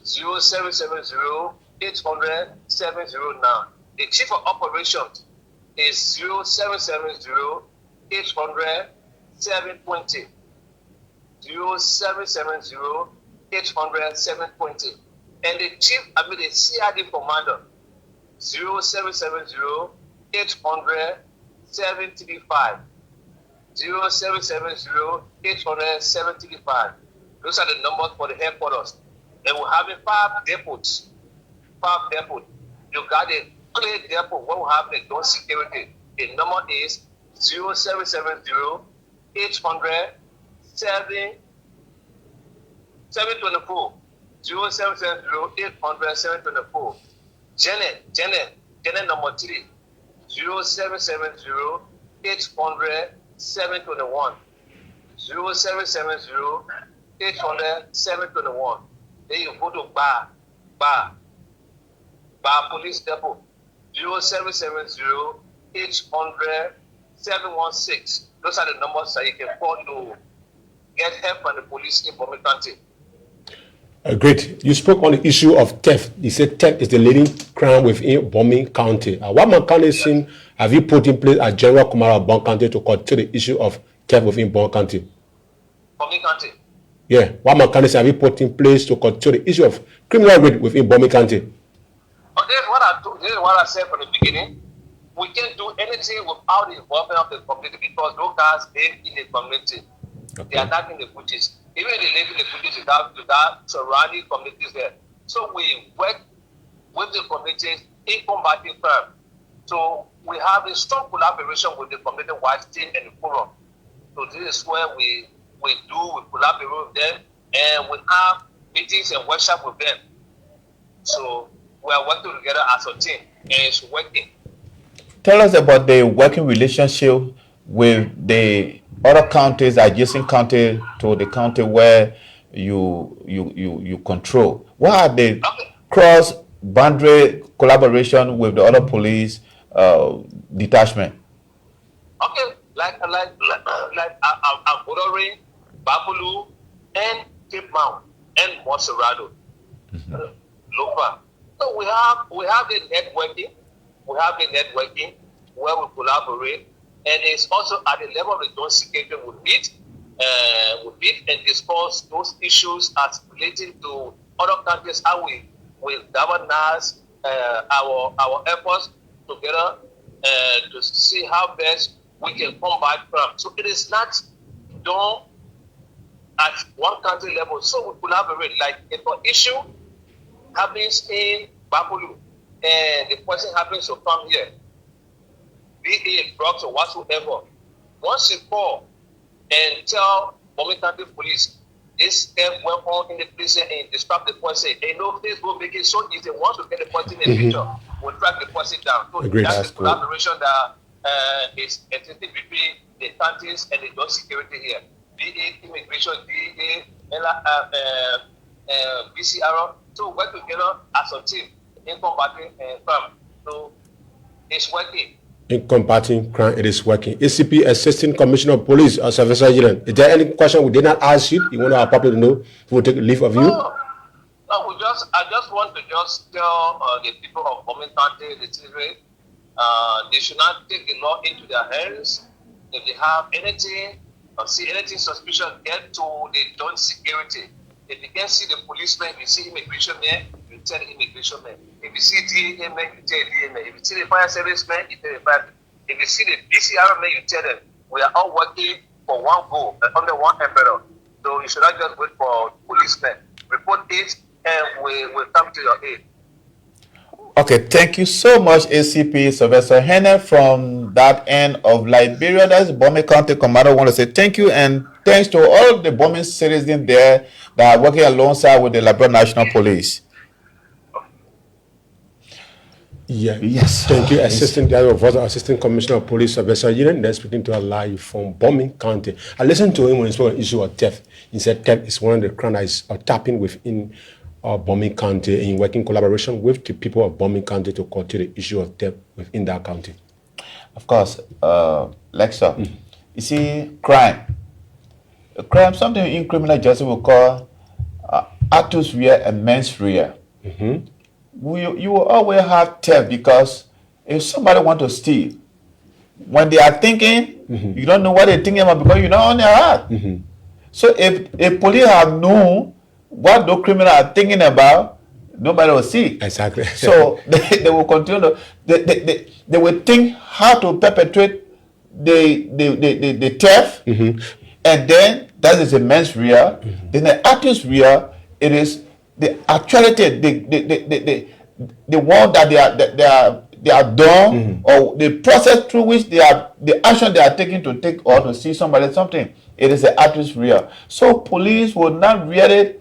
0770-800-709. The chief of operations is 0770-800-720. 0770-800-720. And the CID commander, 0770-800-735. 0770-800-735. Those are the numbers for the headquarters. And we're having 5 depots. You got a clear depot where we have the joint security. The number is 0770-800-724. 0770-800-724. Janet number 3. 0770-800-721. 0770-800-721. Then you go to Bar Police Depot. 0770-800-716. Those are the numbers that you can call to get help from the police in Bomi County. Great. You spoke on the issue of theft. You said theft is the leading crime within Bomi County. What mechanism have you put in place at General Kumara of Bomi County to control the issue of theft within Bomi County? Bomi County? Yeah. What mechanism have you put in place to control the issue of criminal rate within Bomi County? Oh, this is what I said from the beginning. We can't do anything without the involvement of the community because those guys live in the community. Okay. They are not in the villages. Even if they live in the villages, without surrounding communities there. So we work with the communities in combating crime. So we have a strong collaboration with the community watch team and the forum. So this is where we collaborate with them and we have meetings and workshops with them. So we are working together as a team and it's working. Tell us about the working relationship with the other counties, adjacent county to the county where you control. What are the cross-boundary collaboration with the other police detachment? Okay, like Abodori, Babulu, and Cape Mount, and Monserrado, Lofa. So we have the networking. We have the networking where we collaborate, and it's also at the level of the joint security we meet and discuss those issues as relating to other countries, how we will governance our efforts together to see how best we can combat crime. So it is not done at one country level. So we collaborate. Like if an issue happens in Bapulu and the person happens to come here, be it drugs or whatsoever, once you call and tell Bomi County Police this step went on in the prison and describe the person, and no Facebook make it so easy. Once we get the person in the picture, we'll track the person down. So that's the collaboration that is existing between the counties and the joint security here. Be it immigration, DEA, BCR, to work together as a team in combating crime. So it's working. In combating crime, it is working. ACP Assistant Commissioner of Police, Service Agent. Is there any question we did not ask you? You want our public to know? We'll take a leave of you. No, I just want to tell the people of Bomi County, the children, they should not take the law into their hands. If they have anything or see anything suspicious, get to the joint security. If you can see the policeman, if you see immigration man, you tell the immigration man. If you see DEA man, you tell the DEA man. If you see the fire service man, you tell the fire. If you see the BCR man, you tell them. We are all working for one goal, under one emperor. So you should not just wait for policemen. Report it, and we will come to your aid. Okay, thank you so much, ACP Sylvester Henne from that end of Liberia. That's Bomi County Commander. I want to say thank you and thanks to all the Bomi citizens there that are working alongside with the Liberia National Police. Yeah. Yes. Thank you, Assistant Commissioner of Police, Sylvester Henne. They're speaking to us live from Bomi County. I listened to him when he spoke on the issue of theft. He said theft is one of the crimes that are tapping within Bomi County in working collaboration with the people of Bomi County to control the issue of theft within that county. Of course, Lexa, you see, crime, something in criminal justice we call actus rea and mens rea. You will always have theft because if somebody want to steal, when they are thinking, you don't know what they're thinking about because you're not on their heart. So if police have known what those criminals are thinking about, nobody will see. Exactly. So they will continue. They will think how to perpetrate the theft, and then that is the mens rea. Then the actus rea, it is the actuality, the one that they are done, or the process through which they are, the action they are taking to take or to see somebody something. It is the actus rea. So police will not really.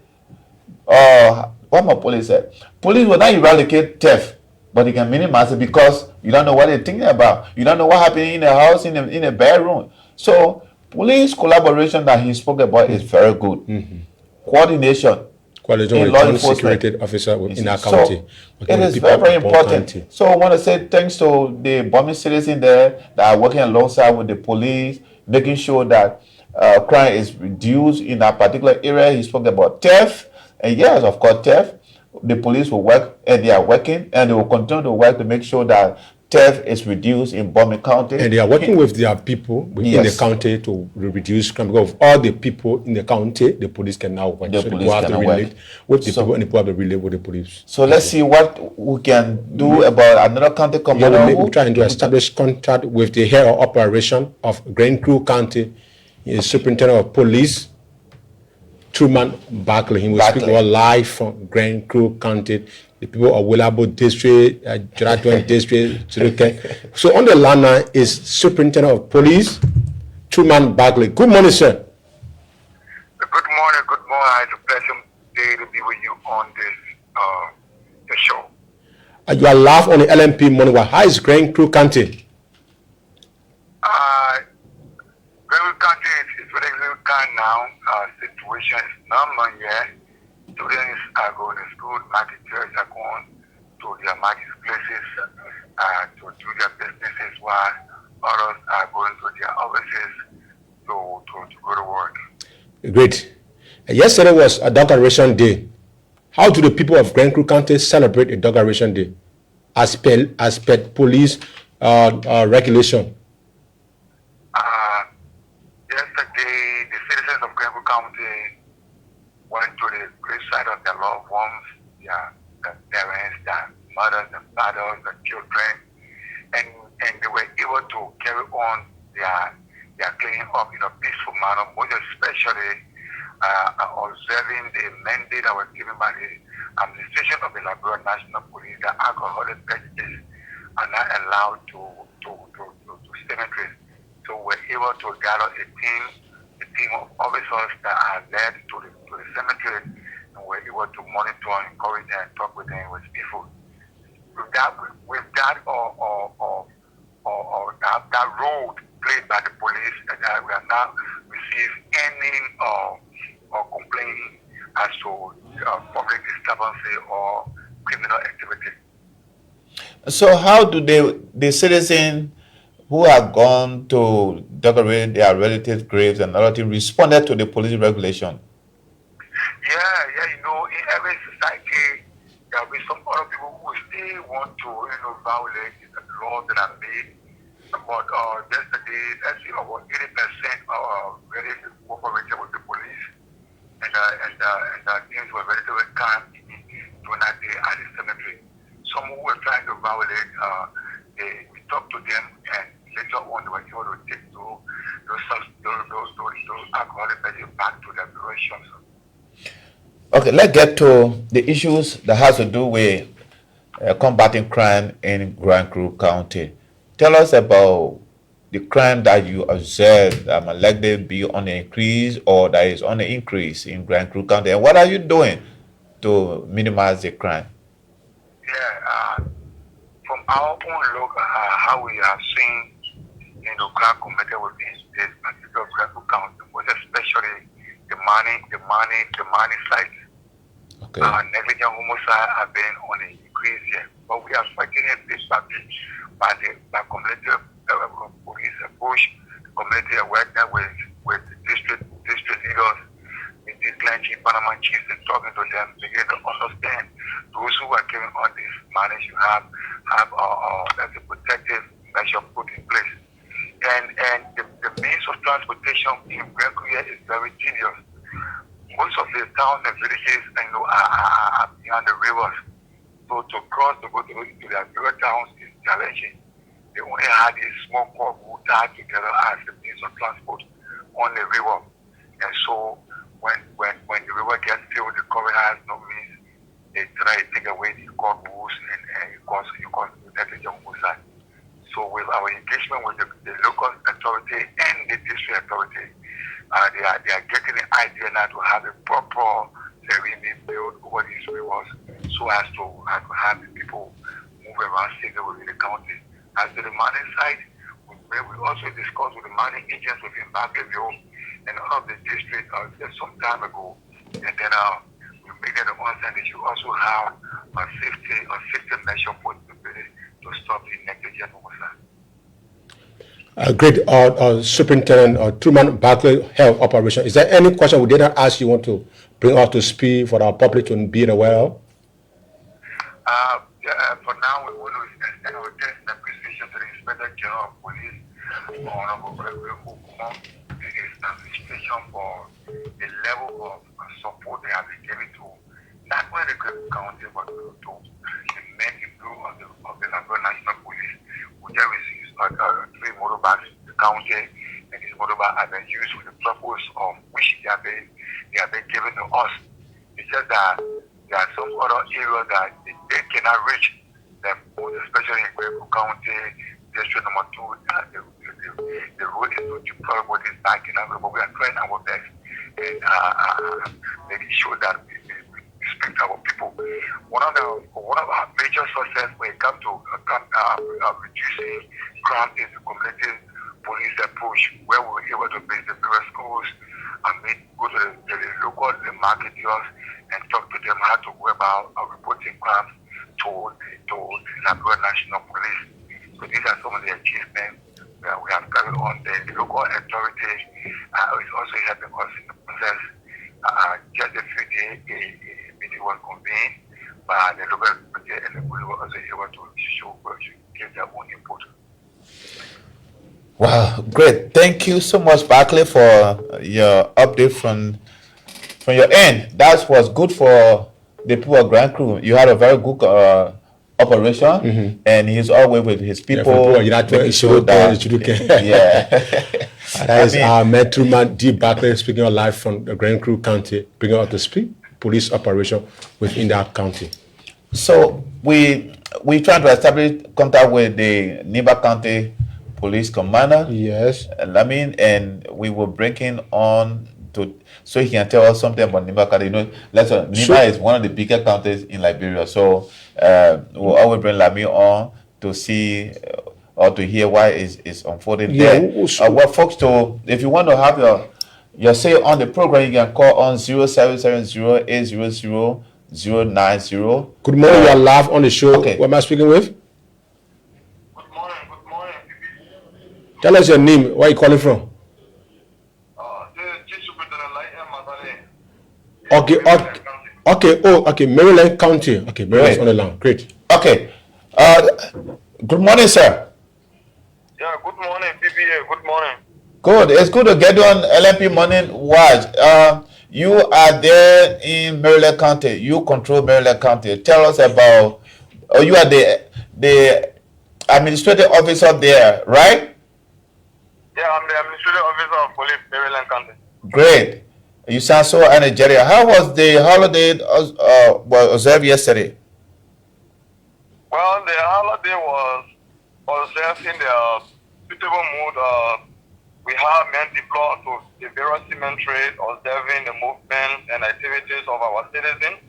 What my police said, police will not eradicate theft, but they can minimize it because you don't know what they're thinking about. You don't know what happened in the house, in a bedroom. So police collaboration that he spoke about is very good. Coordination Coalition in with law town enforcement. security officer in our So county. it is very, very important. So I want to say thanks to the Bombing citizens there that are working alongside with the police, making sure that crime is reduced in that particular area. He spoke about theft, and yes, of course, theft. The police will work, and they are working, and they will continue to work to make sure that theft is reduced in Bombing County. And they are working with their people in the county to reduce crime, because of all the people in the county, the police can now work. The so police have to cannot relate work. with the people, and the people have to relate with the police. So let's see what we can do about another county commander. We're trying to establish contact with the head of operation of Grand Crew County, the superintendent of police, Truman Barkley. He will speak all live from Grand Crew County. The people of Willabo District, Joratwan District, Chiruke. So on the line now is Superintendent of Police, Truman Barkley. Good morning, sir. Good morning. It's a pleasant day to be with you on this show. You are live on the LNP Morning Watch. How is Grand Crew County? Grand Crew County is very good now. Situation is normal yet. Students are going to school, marketers are going to their marketplaces to do their businesses, while others are going to their offices to go to work. Great. Yesterday was a Decoration Day. How do the people of Grand Crew County celebrate a Decoration Day as per police regulation? Yesterday, the citizens of Grand Crew County went to the graveside of their loved ones, their parents, their mothers, their fathers, their children, and they were able to carry on their cleaning up in a peaceful manner, most especially observing the mandate that was given by the administration of the Liberia National Police that alcoholic beverages are not allowed to cemeteries. So we're able to gather a team of officers that are led to the cemetery, and we're able to monitor, encourage them, and talk with them with peaceful. With that road played by the police, and we have not received any complaint as to public disturbance or criminal activity. So how do the citizens who have gone to decorate their relatives' graves and other things responded to the police regulation? Yeah, in every society, there will be some other people who still want to, violate the laws that are made. But yesterday, let's say about 80% really cooperated with the police, and things were relatively calm during that day at the cemetery. Some who were trying to violate, we talked to them, and later on they were able to take those alcoholic beverages back to their directions. Okay, let's get to the issues that has to do with combating crime in Grand Crew County. Tell us about the crime that you observe that might likely be on the increase or that is on the increase in Grand Crew County, and what are you doing to minimize the crime? Yeah, from our own look, how we have seen, crime committed within this particular Grand Crew County, most especially the money sites. Okay. Negligent homicide have been on the increase here, but we are fighting this battle by community police approach, community awareness with district leaders, with these clergy, Panama chiefs, and talking to them, begin to understand those who are carrying on this money should have a protective measure put in place. And the means of transportation in Grand Crew is very tedious. Most of the towns and villages, are behind the rivers. So to cross to go to the river towns is challenging. They only had a small cord tied together as the means of transport on the river. And so when the river gets filled, the current has no means. They try to take away the cord and it causes negligent homicide. So with our engagement with the local authority and the district authority, they are getting the idea now to have a proper serene built over these rivers so as to have the people move around safely within the county. As to the mining side, we also discussed with the mining agents within Barkerville and all of the district just some time ago, and then we made them that they should also have a safety measure put in place to stop the negligent homicide. Great. Superintendent Truman Barclay Health Operation. Is there any question we didn't ask you want to bring up to speed for our public to be aware of? For now, we want to extend our thanks and appreciation to the Inspector General of Police, Honorable his administration for the level of support they have been giving to not only the county but to the men in blue of the Liberia National Police, which have received 3 motorbikes in the county, and these motorbikes have been used for the purpose of which they have been given to us. It's just that there are some other areas that they cannot reach them, especially in Gregor County, District number 2. The road is not deployable this back, but we are trying our best and making sure that we respect our people. One of our major success when it comes to reducing crime is the community police approach, where we were able to visit the various schools and go to the local marketers and talk to them how to go about reporting crimes to the Liberia National Police. So these are some of the achievements that we have carried on. The local authority is also helping us in the process. Just a few days, a meeting was convened by the local authority, and the police were also able to give their own input. Wow, great. Thank you so much, Barclay, for your update from your end. That was good for the people of Grand Crew. You had a very good operation, and he's always with his people. Making sure that, yeah. That is our Truman D. Barclay speaking live from the Grand Crew County, bringing out the speed police operation within that county. So we trying to establish contact with the Niba County Police Commander. Yes. Lamin, and we will bring him on so he can tell us something about Niba County. You know, Niba is one of the bigger counties in Liberia. So we'll always bring Lamin on to see or to hear why it's unfolding there. Well, folks, if you want to have your say on the program, you can call on 0770-800-090. Good morning, you are live on the show. Okay. Who am I speaking with? Good morning. Tell us your name. Where are you calling from? Okay. Maryland County. Okay, Maryland's on the line. Great. Okay. Good morning, sir. Yeah, good morning, PPA. Good morning. Good. It's good to get you on LNP Morning Watch. You are there in Maryland County. You control Maryland County. Tell us about. You are the administrative officer there, right? Yeah, I'm the administrative officer of police, Maryland County. Great. You sound so energetic. How was the holiday observed yesterday? Well, the holiday was observed in the suitable mood. We have men deployed to the various cemeteries, observing the movement and activities of our citizens.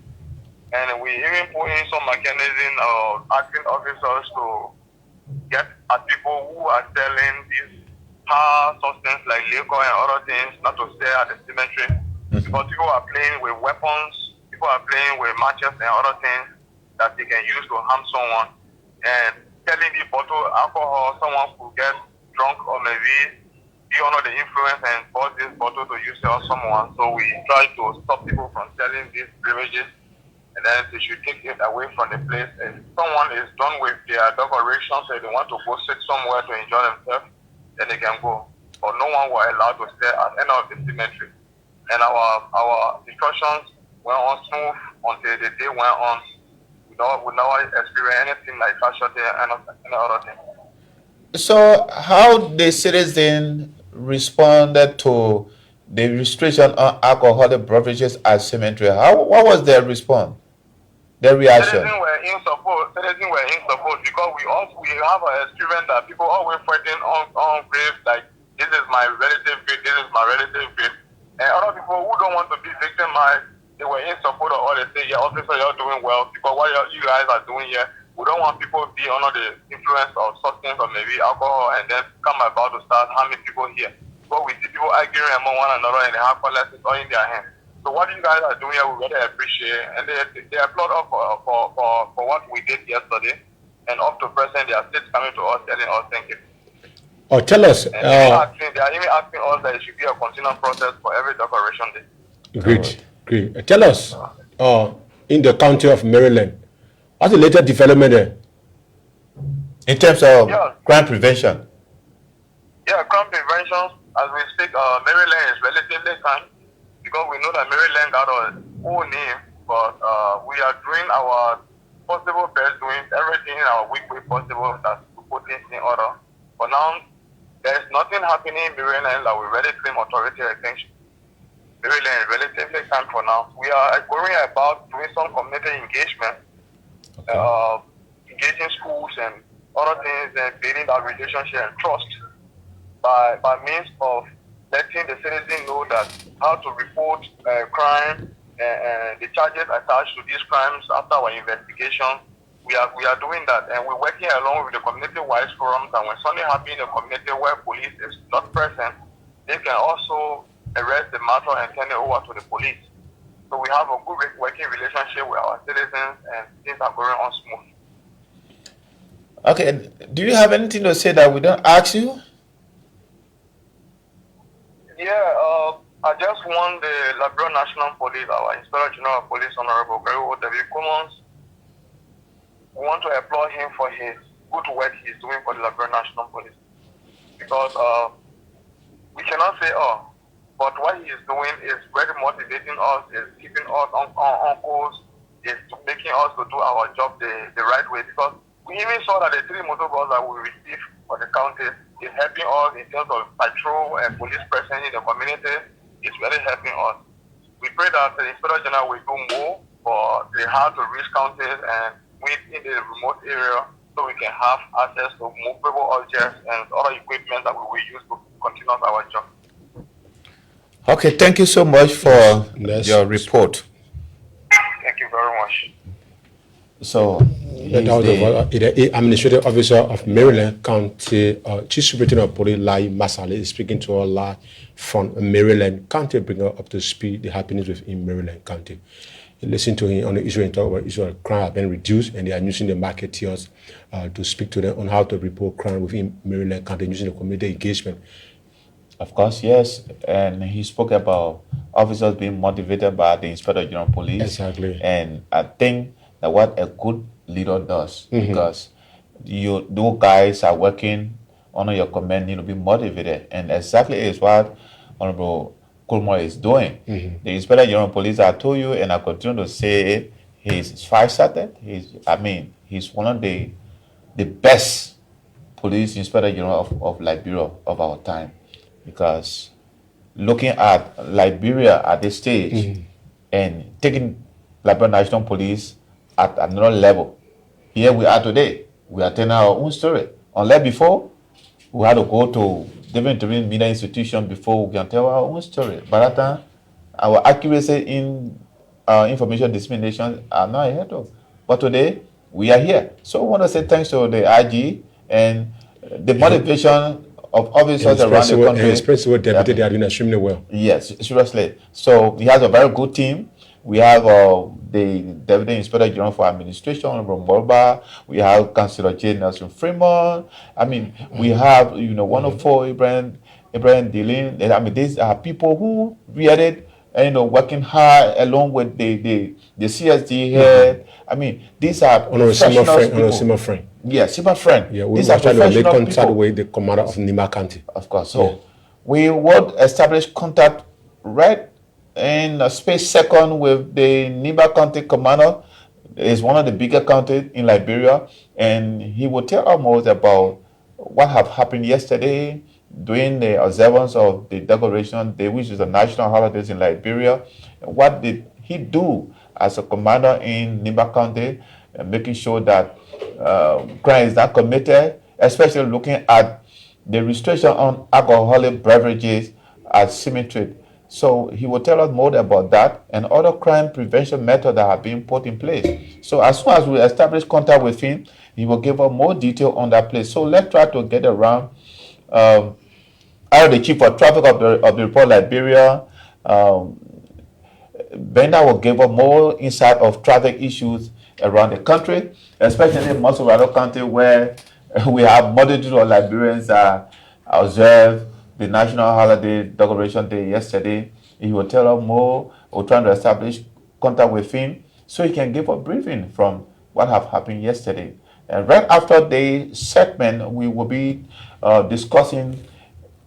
And we even put in some mechanism of acting officers to get at people who are selling these hard substances like liquor and other things, not to stay at the cemetery. Because people are playing with weapons, people are playing with matches and other things that they can use to harm someone. And selling the bottle alcohol, someone could get drunk or maybe be under the influence and bought this bottle to use it on someone. So we try to stop people from selling these beverages, and then they should take it away from the place. If someone is done with their decorations and they want to go sit somewhere to enjoy themselves, then they can go. But no one was allowed to stay at any of the cemetery. And our instructions went on smooth until the day went on. We never experienced anything like casualty and any other thing. So how the citizen responded to the restriction on alcoholic beverages at cemetery? What was their response? Their reaction? Citizens were in support because we have an experience that people always fighting on graves like, this is my relative grave, this is my relative grave. And other people who don't want to be victimized, they were in support of all. They say, yeah, officer, you're doing well, because what you guys are doing here, we don't want people to be under the influence of substance or maybe alcohol and then come about to start harming people here. But we see people arguing among one another and they have cutlasses all in their hands. So So what you guys are doing here, we really appreciate, and they applaud us for what we did yesterday, and up to present, they are still coming to us telling us thank you. Oh, tell us. And they are even asking us that it should be a continuous process for every decoration day. Great, great. Tell us, in the county of Maryland, what's the latest development there? In terms of crime prevention? Yeah, crime prevention, as we speak, Maryland is relatively calm, because we know that Maryland got a own name, but we are doing our possible best, doing everything in our weak way possible to put things in order. For now, there's nothing happening in Maryland that will really claim authority attention. Maryland is relatively calm for now. We are going about doing some community engagement, engaging schools and other things, and building that relationship and trust by means of letting the citizen know that how to report crime and the charges attached to these crimes after our investigation. We are doing that, and we're working along with the community-wide forums, and when something happens in a community where police is not present, they can also arrest the matter and turn it over to the police. So we have a good working relationship with our citizens, and things are going on smooth. Okay, do you have anything to say that we don't ask you? Yeah, I just want the Liberia National Police, our Inspector General of Police, Honorable Gary W. Commons. We want to applaud him for his good work he's doing for the Liberia National Police. Because we cannot say, but what he is doing is very motivating us, is keeping us on course, is making us to do our job the right way. Because we even saw that the 3 motorbus that we received for the county is helping us in terms of patrol and police presence in the community. It's really helping us. We pray that the Inspector General will do more for the hard-to-reach counties and in the remote area, so we can have access to movable objects and other equipment that we will use to continue our job. Okay, thank you so much for your report. Thank you very much. So, the administrative officer of Maryland County, Chief Superintendent of Police Lai Masale, is speaking to us live from Maryland County, bringing up to speed the happenings within Maryland County. Listen to him on the issue and talk about issue of crime have been reduced, and they are using the marketeers to speak to them on how to report crime within Maryland County using the community engagement. Of course, yes, and he spoke about officers being motivated by the Inspector General of Police. Exactly. And I think that what a good leader does, because those guys are working under your command, need to be motivated, and exactly is what Honorable Coleman is doing. The Inspector General of Police, I told you, and I continue to say it, he's five-sided. He's one of the best police Inspector General of Liberia of our time, because looking at Liberia at this stage and taking Liberia National Police at another level, here we are today. We are telling our own story. Unlike before, we had to go to different media institutions before we can tell our own story. By that time, our accuracy in information dissemination are not ahead of. But today, we are here. So I want to say thanks to the IG and the motivation of officers around the country. Especially deputy, they are doing extremely well. Yes, seriously. So he has a very good team. We have the Deputy Inspector General for Administration, Romboba. We have Councillor J. Nelson Fremont. I mean, we have 104 Ibrahim Dillon. I mean, these are people who really, working hard along with the CSD head. I mean, these are professional people. Yeah, Sima Friend. Yeah, we actually make contact with the commander of Nima County. Of course. So we would establish contact right in a space second with the Nima County commander. Is one of the bigger counties in Liberia, and he will tell us more about what have happened yesterday during the observance of the Decoration Day, which is a national holiday in Liberia. What did he do as a commander in Nima County, making sure that crime is not committed, especially looking at the restriction on alcoholic beverages at cemetery. So he will tell us more about that and other crime prevention methods that have been put in place. So as soon as we establish contact with him, he will give us more detail on that place. So let's try to get around the Chief of Traffic of the Report Liberia, Benda will give us more insight of traffic issues around the country, especially in Montserrat County, where we have multitude of Liberians observe the national holiday decoration day yesterday. He will tell us more. We're trying to establish contact with him so he can give a briefing from what have happened yesterday. And right after the segment, we will be discussing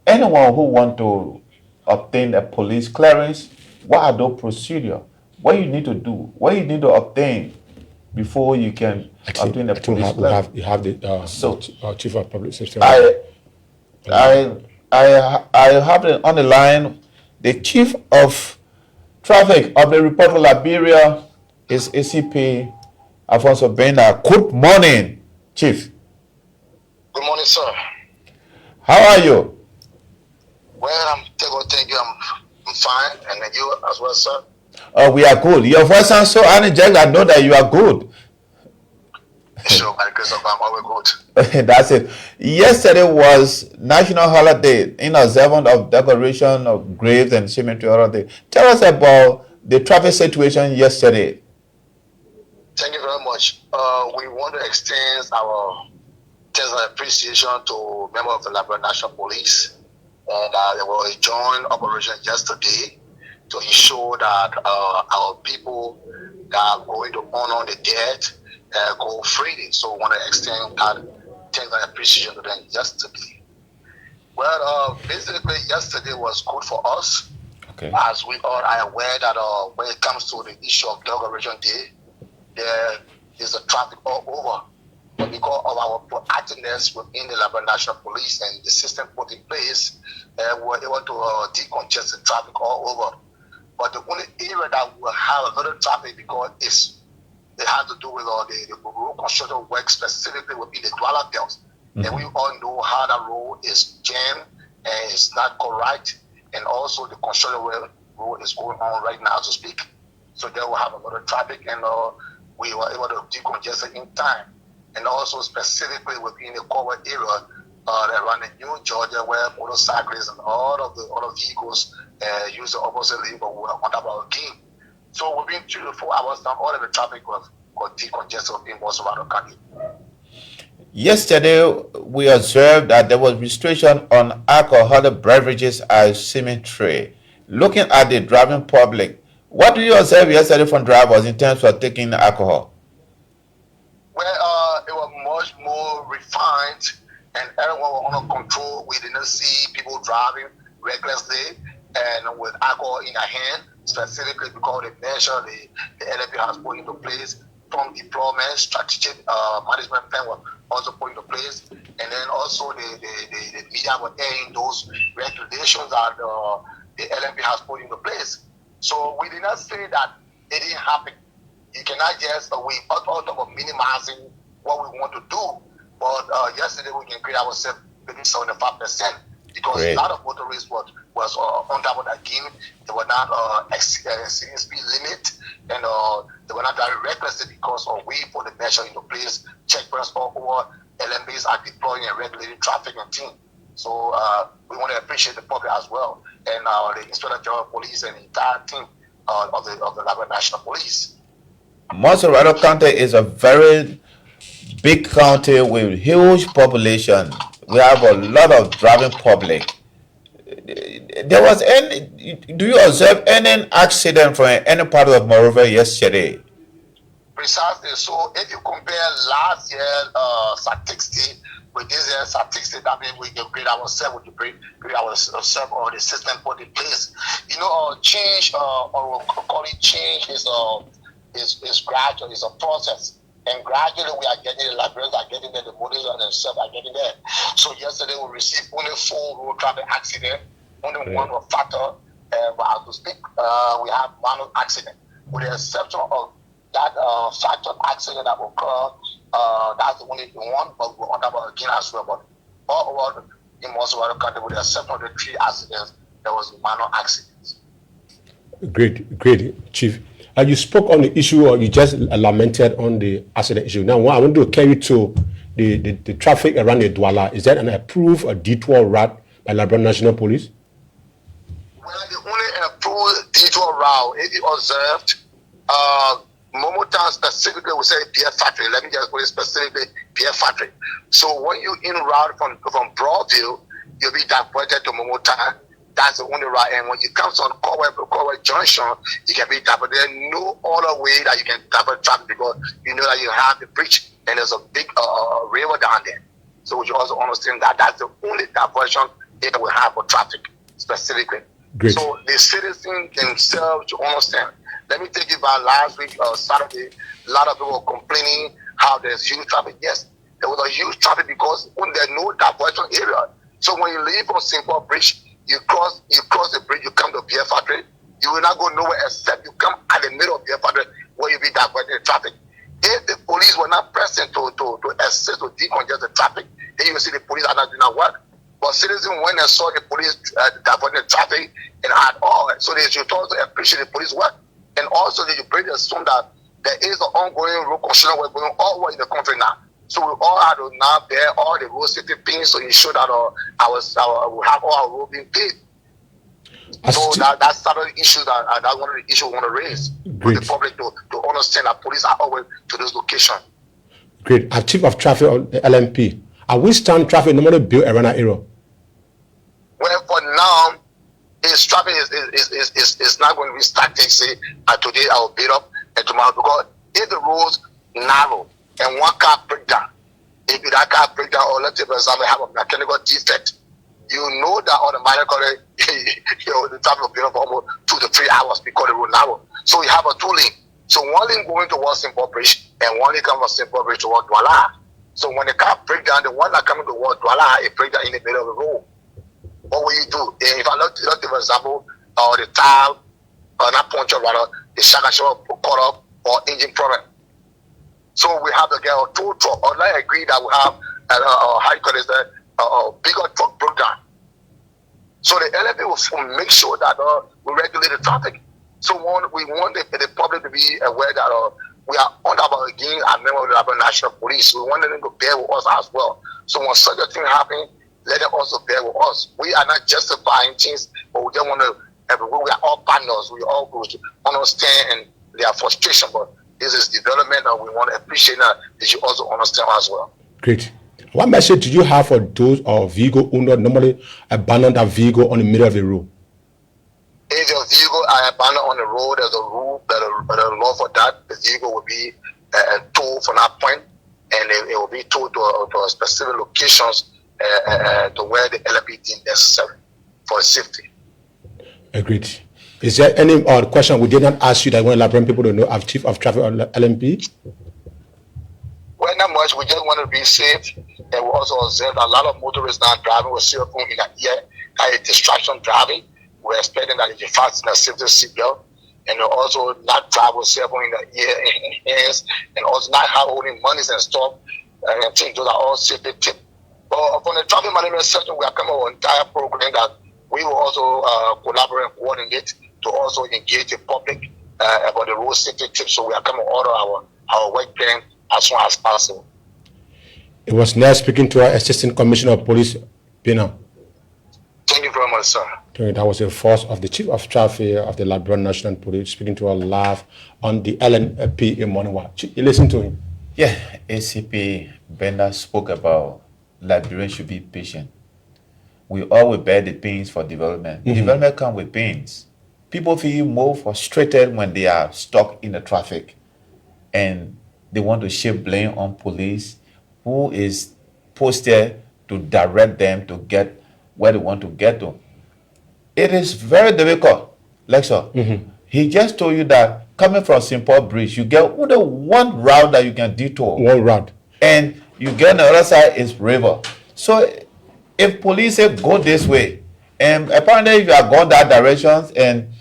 anyone who want to obtain a police clearance. What are those procedures? What you need to do? What you need to obtain before you can obtain a police clearance? You have the chief of public safety. I have on the line the chief of traffic of the Republic of Liberia is ACP Alfonso Benda. Good morning, Chief. Good morning, sir. How are you? Well, thank you. I'm fine, and you as well, sir. We are good. Your voice sounds so energetic. I know that you are good. Sure, by the grace of God, I'm always good. That's it. Yesterday was national holiday in observance of decoration of graves and cemetery holiday. Tell us about the traffic situation yesterday. Thank you very much. We want to extend our thanks and appreciation to members of the Liberia National Police. And there was a joint operation yesterday to ensure that our people that are going to honor the dead go freely. So we want to extend that thanks and appreciation to them yesterday. Well, basically yesterday was good for us. Okay. As we all are aware that when it comes to the issue of Decoration Day, there is a traffic all over. But because of our proactiveness within the Liberia National Police and the system put in place, we were able to decongest the traffic all over. But the only area that will have a little traffic because it has to do with the road construction work specifically within the dweller belts. Mm-hmm. And we all know how that road is jammed and it's not correct. And also the construction road is going on right now to speak. So they will have a lot of traffic and we were able to decongest it in time. And also specifically within the covered area around the New Georgia where motorcyclists and all of the other vehicles use the opposite lane but were on top of our game. So within 2 to 4 hours now, all of the traffic was decongested in Montserrat County. Yesterday, we observed that there was restriction on alcoholic beverages at cemetery. Looking at the driving public, what do you observe yesterday from drivers in terms of taking alcohol? Well, it was much more refined and everyone was under control. We didn't see people driving recklessly and with alcohol in their hand, specifically because the measure the LNP has put into place from deployment, strategic management plan was also put into place. And then also the media were airing those regulations that the LNP has put into place. So we did not say that it didn't happen. You cannot just, we all talk about minimizing what we want to do. But yesterday we can create ourselves within 75% because Great. A lot of motorists was on top of that game. They were not exceeding speed limit and they were not driving recklessly because we put the measure into place. Checkpoints all over, LMBs are deploying and regulating traffic and team. So we want to appreciate the public as well and the Inspector General of Police and the entire team of the Liberia National Police. Montserrat County is a very big county with huge population. We have a lot of driving public. There was do you observe any accident from any part of Monrovia yesterday? Precisely. So if you compare last year statistics with this year statistics, that means we can grade ourselves, we can grade ourselves or the system put in place. You know, change or call it change is gradual, it's a process. And gradually we are getting the Liberians are getting there, the motorists themselves are getting there. So yesterday we received only 4 road traffic accidents, only one was fatal. But as we speak, we have one accident. With the exception of that fatal accident that occurred, that's the only one, but we're on top of again as well. But all over in Montserrat County, with the exception of the 3 accidents, there was minor accidents. Great, Chief. You spoke on the issue, or you just lamented on the accident issue. Now, I want to carry to the traffic around the Douala. Is that an approved or detour route by Liberia National Police? Well, the only approved detour route, if you observed, Momotown specifically, we say beer factory. Let me just put it specifically, beer factory. So when you in route from Broadview, you'll be diverted to Momotown. That's the only route. And when you come to Corway Junction, you can be diverted. There's no other way that you can divert traffic because you know that you have the bridge and there's a big river down there. So you also understand that that's the only diversion that we have for traffic specifically. Great. So the citizens themselves to understand. Let me take you back last week, Saturday. A lot of people were complaining how there's huge traffic. Yes, there was a huge traffic because when there's no diversion area. So when you leave from St. Paul Bridge, you cross the bridge, you come to Beer Factory. You will not go nowhere except you come at the middle of Beer Factory where you be diverting the traffic. If the police were not present to assist to decongest the traffic, then you will see the police are not doing their work. But citizens, when they saw the police diverting the traffic and at all, so they should also appreciate the police work. And also, they should bring the assume that there is an ongoing road construction work going all over in the country now. So we all have to now bear all the road safety pins to ensure that we have all our road being paved. So that's another issue that's one of the issues we want to raise with the public to understand that police are always to this location. Great. As Chief of Traffic of the LNP, are we stand traffic normally built around that area? Well, for now, traffic is not going to be static. Say, today I will build up and tomorrow, because if the roads narrow and one car break down, if that car break down, or let's say for example have a mechanical defect, you know that automatically the traffic will build up for almost 2 to 3 hours because the road narrow. So you have a 2 lane. So one lane going towards St. Paul Bridge and one lane coming from St. Paul Bridge towards Douala. So when the car break down, the one that coming towards Douala, it break down in the middle of the road. What will you do? If I look for example, the tire, not puncture rather, the shock caught up or engine problem. So we have to get a tow truck, or I agree that we have a bigger truck broke down. So the LNP will make sure that we regulate the traffic. So we want the public to be aware that we are under again a member of the Liberia National Police. We want them to bear with us as well. So when such a thing happens, let them also bear with us. We are not justifying things, but we just want to. We are all partners. We all understand and their frustration. But this is development, and we want to appreciate that. They should also understand as well. Great. What message do you have for those vehicle owners normally abandon that vehicle on the middle of the road? If your vehicle are abandoned on the road, there's a rule, a law for that. The vehicle will be towed from that point, and it will be towed to specific locations to where the LNP deemed necessary for safety. Agreed. Is there any question we did not ask you that I want Liberian people to know as Chief of Traffic on LNP? Well, not much. We just want to be safe, and we also observe that a lot of motorists now driving with cell phone in the ear, that is distraction driving. We're expecting that if you fasten a safety seatbelt, and also not drive with cell phone in the ear and hands, and also not have holding monies and stuff. And I think those are all safety tips. But from the traffic management section, we are coming with an entire program that we will also collaborate and coordinate to also engage the public about the road safety tips. So we are coming to order our work plan as soon as possible. It was nice speaking to our Assistant Commissioner of Police, Pina. Thank you very much, sir. That was the first of the Chief of Traffic of the Liberia National Police speaking to our live on the LNP Morning Watch. You listen to him. Yeah, ACP Bender spoke about Liberians should be patient. We all will bear the pains for development. Mm-hmm. Development comes with pains. People feel more frustrated when they are stuck in the traffic and they want to shift blame on police, who is posted to direct them to get where they want to get to. It is very difficult, Lexor. Mm-hmm. He just told you that coming from St. Paul Bridge, you get only one route that you can detour. One route. And you get on the other side is river. So if police say go this way, and apparently if you are going that direction and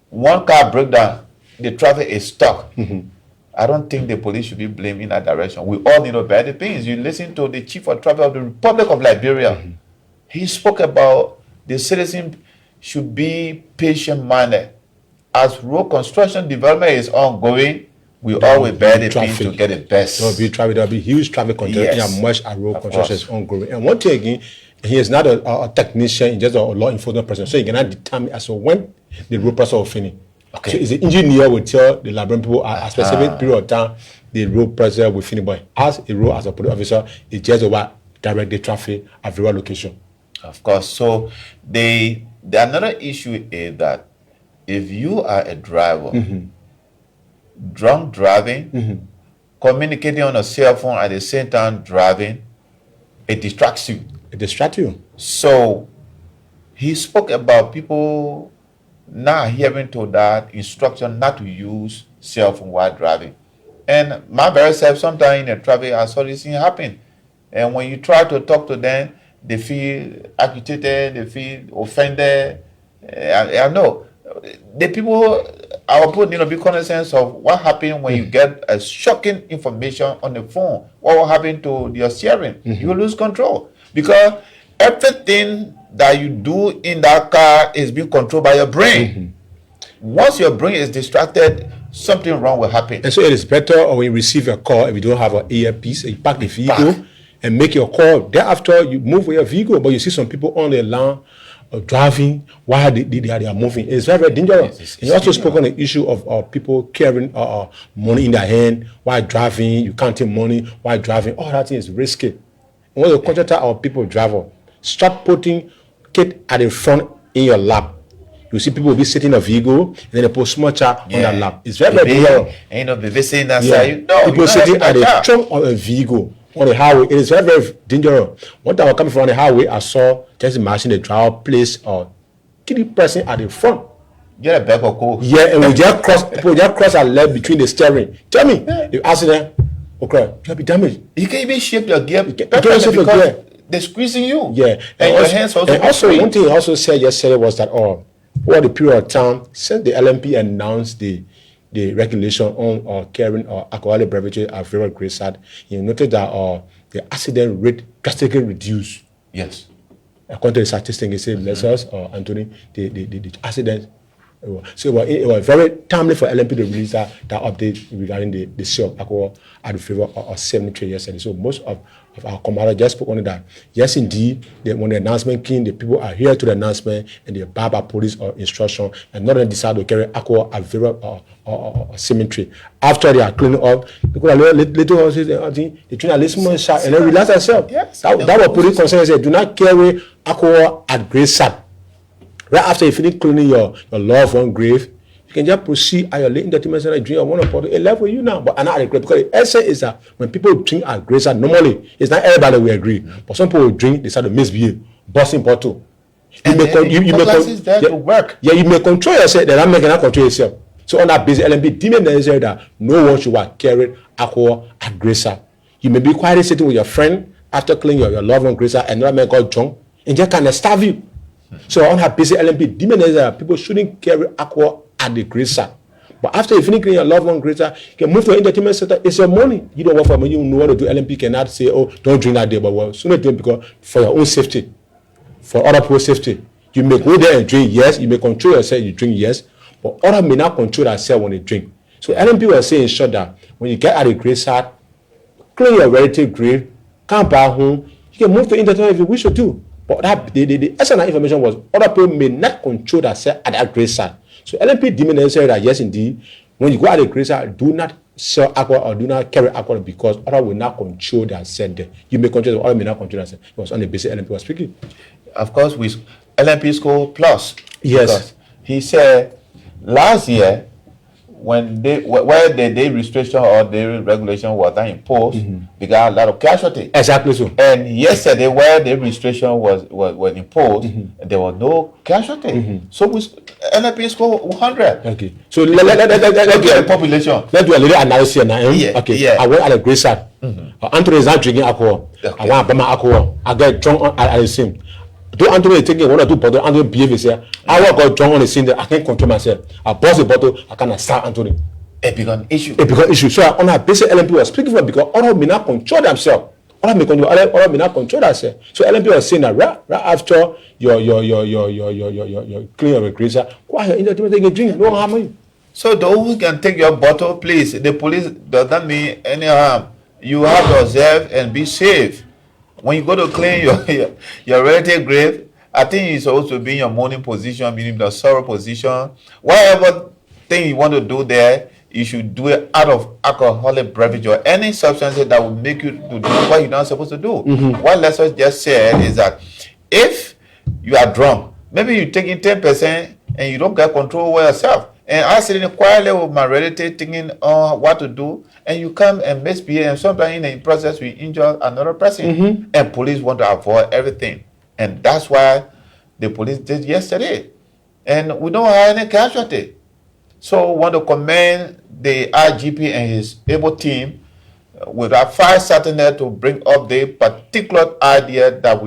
one car break down, the traffic is stuck. Mm-hmm. I don't think the police should be blamed in that direction. We all need to bear the pains. You listen to the Chief of Traffic of the Republic of Liberia. Mm-hmm. He spoke about the citizens should be patient-minded. As road construction development is ongoing, we always bear the pains to get it best. There'll be huge traffic congestion. Yes. Much road construction is ongoing. And one thing again, he is not a technician, he's just a law enforcement person. So he cannot determine as to when the road process will finish. Okay. So it's the engineer will tell the Liberian people at a specific period of time the road pressure will finish. But as a road as a police officer, it's just about direct the traffic at various location. Of course. So the another issue is that if you are a driver, drunk driving, communicating on a cell phone at the same time driving, it distracts you. It distracts you. So he spoke about people not adhering to that instruction not to use cell phone while driving. And my very self, sometimes in the traffic, I saw this thing happen. And when you try to talk to them, they feel agitated, they feel offended. I know the people are put be cognizant of what happened when you get a shocking information on the phone. What will happen to your steering? You will lose control because everything that you do in that car is being controlled by your brain. Once your brain is distracted, something wrong will happen. And so it is better when you receive a call, if you don't have an earpiece, you park the vehicle and make your call. Thereafter, you move with your vehicle, but you see some people on the line driving while they are moving. It's very, very dangerous. And you also spoke on the issue of people carrying money in their hand while driving. You can't take money while driving. All that thing is risky. And when you contact our people driver, start putting kit at the front in your lap. You see people will be sitting in a vehicle and then they put small child on their lap. It's very, very dangerous. Ain't no saying that side. No, people sitting at the trunk of a vehicle on the highway. It is very, very dangerous. One time I was coming from the highway, I saw just imagine the driver place or 3 person at the front. Get a back of coke. Yeah, and we just cross our leg between the steering. Tell me, if accident, okay, you'll be damaged. You can't even shape your gear. You can't shape your gear. They're squeezing you. Yeah, and your hands also. And also, one thing he also said yesterday was that over the period of time since the LNP announced the regulation on carrying alcoholic beverages at very great side, you noted that the accident rate drastically reduced. Yes. According to the statistics, he said, Lessons or Anthony, the accident. So it was very timely for LNP to release that update regarding the sale of alcohol at the favor of 73 yesterday. So most of our commanders just spoke on that. Yes, indeed, when the announcement came, the people are here to the announcement and they abide by police or instruction and not decide to carry alcohol at favor or cemetery. After they are cleaning up, because little horses, they train a little more shot and then relax themselves. Yes. That was police concern. Said, do not carry alcohol at grave site. Right after you finish cleaning your loved one grave, you can just proceed at your late entertainment center, drink one bottle. It left with you now, but I'm not regret because the essence is that when people drink at grave site, normally it's not everybody we agree, but some people drink, they start to misbehave, busting bottle. You may work. Yeah, you may control yourself. They're not making that control yourself. So on that basis, LNP deemed necessary that no one should carry alcohol at grave site. You may be quietly sitting with your friend after cleaning your loved one grave site, and another man got drunk and just kind of starve you. So on her basic LNP, demonized that people shouldn't carry alcohol at the grave site. But after you finish cleaning your loved one grave site, you can move to an entertainment center. It's your money. You don't work for money. You know what to do. LNP cannot say, oh, don't drink that day. But well, sooner do it because for your own safety, for other people's safety. You may go there and drink, yes. You may control yourself, you drink, yes. But others may not control themselves when they drink. So LNP was saying in short that when you get at the grave site, clean your relative grave, come back home, you can move to entertainment if you wish to do. But that, the essential information was other people may not control themselves at that grave site. So LNP deemed necessary that yes, indeed, when you go at the grave site, do not sell alcohol or do not carry alcohol because others will not control themselves there. You may control, others may not control themselves. It was on the basis LNP was speaking. Of course, with LNP score plus. Yes. He said last year, when where the day restriction or the regulation was not imposed, we got a lot of casualty. Exactly so. And yesterday, where the restriction was imposed, there was no casualty. So we LNP score 100. Okay. So let's do the population. Let's do a little analysis now. Yeah. Okay. Yeah. I went at the grave site. Anthony is not drinking alcohol. Okay. I want to buy my alcohol. I get drunk at the scene. Do Anthony taking 1 or 2 bottles? Anthony behave himself. I got drunk on the scene. I can't control myself. I bust the bottle. I cannot start Anthony. It become issue. So on our basic LNP was speaking for because others may not control themselves. Others may not control themselves. So LNP was saying that right after your clean your grazer, go ahead entertainment, take a drink. No harm you. So those who can take your bottle, please. The police does not mean any harm. You have to observe and be safe. When you go to clean your relative grave, I think it's supposed to be in your mourning position, meaning the sorrow position. Whatever thing you want to do there, you should do it out of alcoholic beverage or any substance that will make you to do what you're not supposed to do. What Lester just said is that if you are drunk, maybe you're taking 10% and you don't get control over yourself. And I sit in quietly with my relative thinking on what to do, and you come and misbehave, and sometimes in the process we injure another person. And police want to avoid everything. And that's why the police did yesterday. And we don't have any casualty. So I want to commend the IGP and his able team with our fire starting there to bring up the particular idea that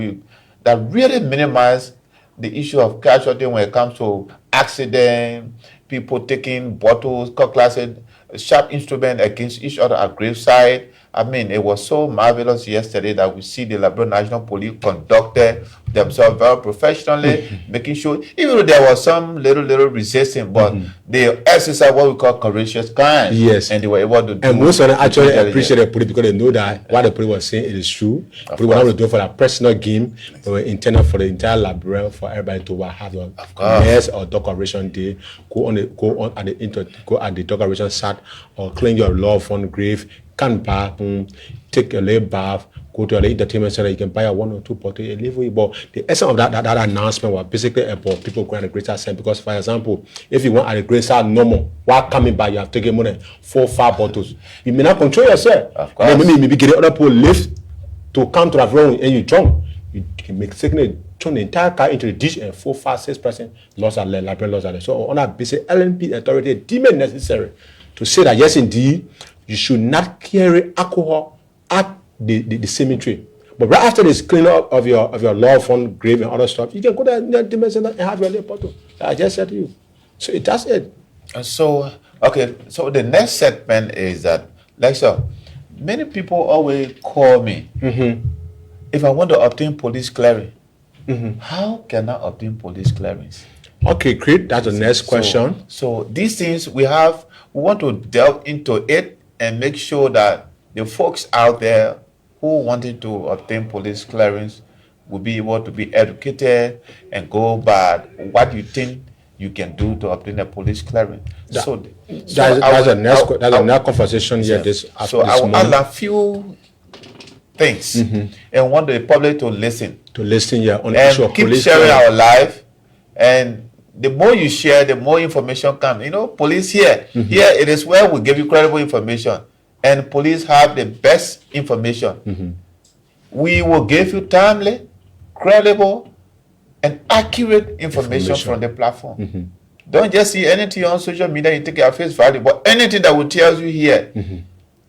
really minimize the issue of casualty when it comes to accident, people taking bottles, cutlasses, sharp instrument against each other at graveside. I mean, it was so marvelous yesterday that we see the Liberia National Police conducted themselves very professionally, making sure, even though there was some little resistance, but they exercised what we call courageous crime. Yes. And they were able to do. And most of them actually appreciate the police because they know that what the police was saying it is true. Police were not doing for their personal game, they were intended for the entire Liberia, for everybody to have a mass or decoration day, go at the decoration site or clean your loved one grave, can bath, take a lay bath, go to an entertainment center, you can buy a 1 or 2 bottles and leave with. But the essence of that announcement was basically about people going at the greater side. Because, for example, if you want at the greater side normal, while coming by, you have taken more than 4 or 5 bottles. You may not control yourself. Of course. Maybe get other people lift to come to that room and you drunk. You can make taking turn the entire car into the ditch and 4, 5, 6 percent lost at lead. So on that basis, LNP authority deemed it necessary to say that yes, indeed, you should not carry alcohol at the cemetery. But right after this cleanup of your loved one grave and other stuff, you can go there in the center and have your little bottle. I just said to you. So that's it. So the next segment is that, like so, many people always call me if I want to obtain police clearance. How can I obtain police clearance? Okay, great. That's the next question. So these things we want to delve into it and make sure that the folks out there who wanted to obtain police clearance will be able to be educated and go by what you think you can do to obtain a police clearance. That's a next conversation here. So I will add a few things and want the public to listen. On the issue of keep police sharing our life, and the more you share, the more information comes. You know, police here it is where we give you credible information, and police have the best information. We will give you timely, credible, and accurate information from the platform. Don't just see anything on social media and take it at face value, but anything that will tell you here,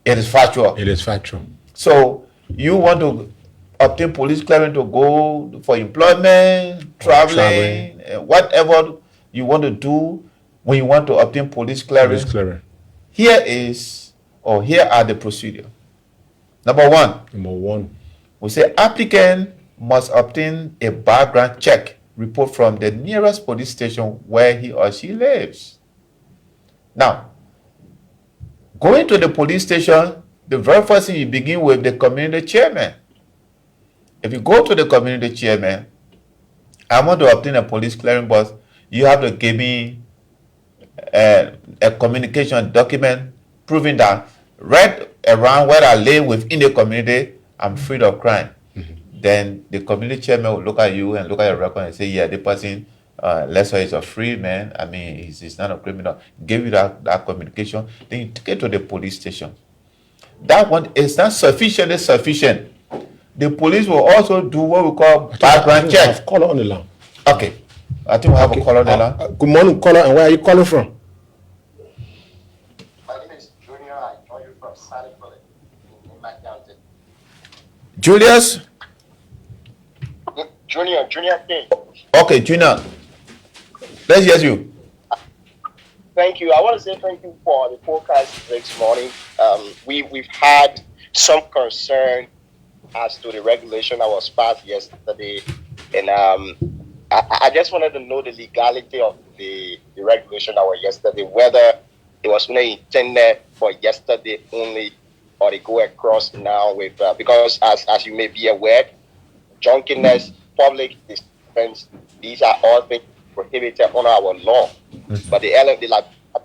it is factual. It is factual. So you want to obtain police clearance to go for employment, traveling, whatever you want to do when you want to obtain police clearance. Here are the procedure. Number one, we say applicant must obtain a background check report from the nearest police station where he or she lives. Now, going to the police station, the very first thing you begin with the community chairman. If you go to the community chairman, I want to obtain a police clearance, but you have to give me a communication document proving that right around where I live within the community, I'm free of crime. Then the community chairman will look at you and look at your record and say, yeah, the person, let's say, is a free man. I mean, he's not a criminal. Give you that communication. Then you take it to the police station. That one is not sufficiently sufficient. The police will also do what we call background check. Caller on the line. Okay. I think we have a caller on the line. Good morning, caller, and where are you calling from? My name is Junior. I join you from Sally in my county. Julius? Junior King. Okay, Junior. Let's hear you. Thank you. I want to say thank you for the podcast this morning. We've had some concern as to the regulation that was passed yesterday, and I just wanted to know the legality of the regulation that was yesterday, whether it was only intended for yesterday only, or they go across now with because as you may be aware, drunkenness, public dispense, these are all things prohibited under our law. But the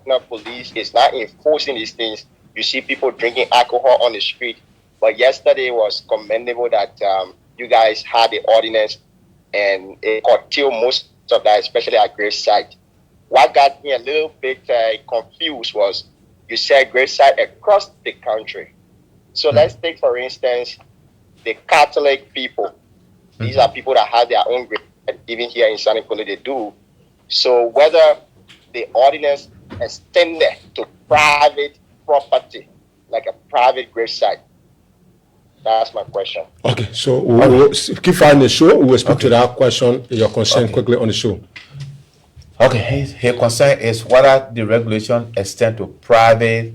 National Police is not enforcing these things. You see people drinking alcohol on the street. But yesterday was commendable that you guys had the ordinance and it curtailed most of that, especially at Graveside. What got me a little bit confused was you said Graveside across the country. So let's take, for instance, the Catholic people. These are people that have their own graveside, even here in San Nicolas they do. So whether the ordinance extended to private property, like a private gravesite, that's my question. Okay, so we'll keep on the show. We will speak to that question, your concern quickly on the show. Okay, his concern is whether the regulation extend to private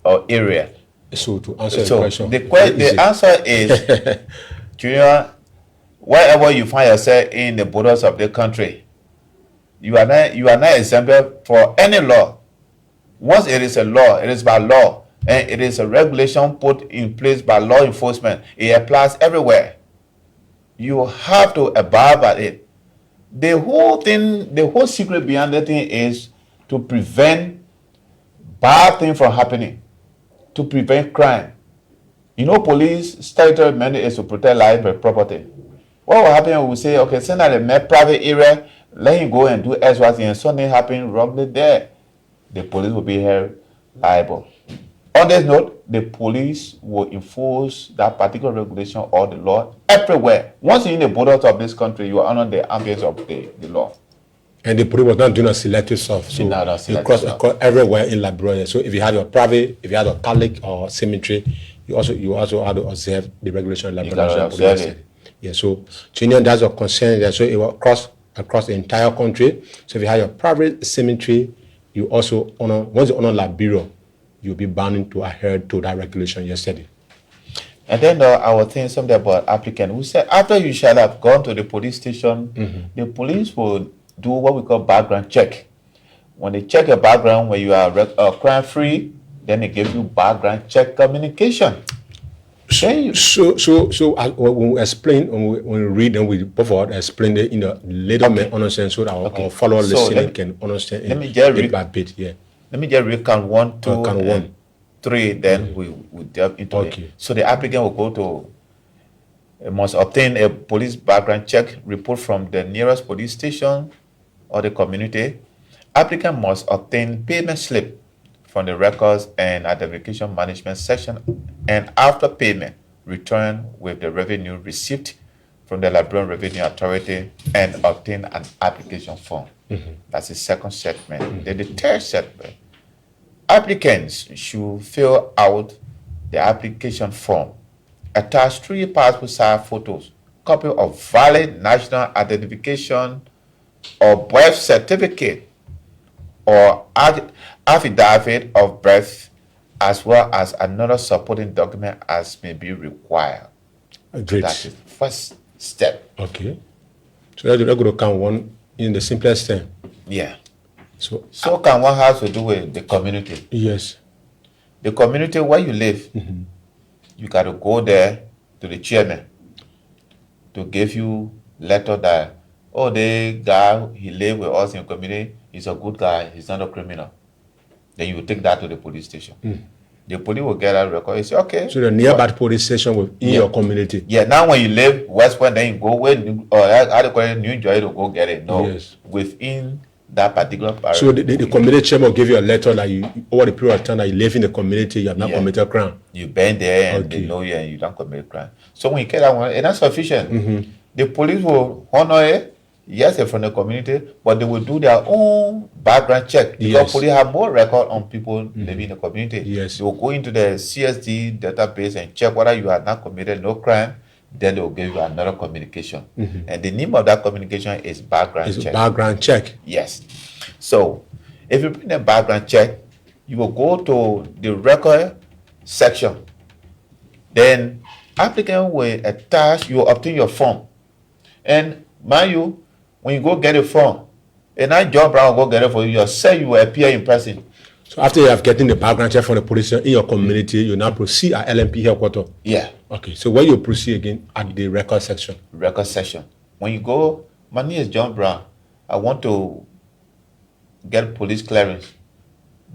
or area. So to answer the question, the answer is, Junior, wherever you find yourself in the borders of the country, you are not exempt for any law. Once it is a law, it is by law, and it is a regulation put in place by law enforcement. It applies everywhere. You have to abide by it. The whole secret behind the thing is to prevent bad things from happening, to prevent crime. You know, police statutory mandate is to protect life and property. What will happen when we say, okay, send out a private area, let him go and do X, Y, Z, and something happen wrongly there? The police will be held liable. On this note, the police will enforce that particular regulation or the law everywhere. Once you're in the borders of this country, you are under the ambience of the law. And the police was not doing a selective stuff. So you cross everywhere in Liberia. So if you had your private, if you had a Catholic or cemetery, you also had to observe the regulation in Liberia National Police. Yeah, so Junior, that's a concern there. So it will cross across the entire country. So if you have your private cemetery, you also honor, once you honor Liberia, you'll be bound to adhere to that regulation yesterday. And then I was saying something about applicant. We said after you shall have gone to the police station, the police will do what we call background check. When they check your background, when you are crime free, then they give you background check communication. So when we explain, when we read and we both explain it in a little bit understand, so that our follower listening can understand bit by bit. Yeah. Let me just recount 1, 2, and 3. Then we delve into it. So the applicant will go to must obtain a police background check report from the nearest police station or the community. Applicant must obtain payment slip from the records and identification management section, and after payment, return with the revenue received from the Liberian Revenue Authority and obtain an application form. That's the second segment. Then the third segment, applicants should fill out the application form, attach 3 passport size photos, copy of valid national identification or birth certificate or affidavit of birth, as well as another supporting document as may be required. Great. That is the first step. Okay. So that's going to count one in the simplest term. Yeah. So can what has to do with the community? Yes. The community where you live, you got to go there to the chairman to give you letter that, oh, the guy, he live with us in the community, he's a good guy, he's not a criminal. Then you will take that to the police station. The police will get that record. You say, okay. So the nearby police station within your community. Yeah, now when you live West Point, then you go where how to call it, New Joy to go get it. No, within that particular part. So the community chairman will give you a letter that you, over the period of time that you live in the community, you have not committed a crime. You been there and they know you and you don't commit a crime. So when you get that one, and that's sufficient. The police will honor it. Yes, they're from the community, but they will do their own background check because police have more record on people living in the community. Yes. They will go into the CSD database and check whether you have not committed no crime. Then they will give you another communication. And the name of that communication is background check. Background check. Yes. So if you bring a background check, you will go to the record section. Then applicant will attach, you will obtain your form. And mind you, when you go get a form, and I John Brown will go get it for you, you say you will appear in person. So after you have gotten the background check from the police in your community, you now proceed at LNP headquarters. Yeah. Okay. So where you proceed again at the record section. Record section. When you go, my name is John Brown. I want to get police clearance.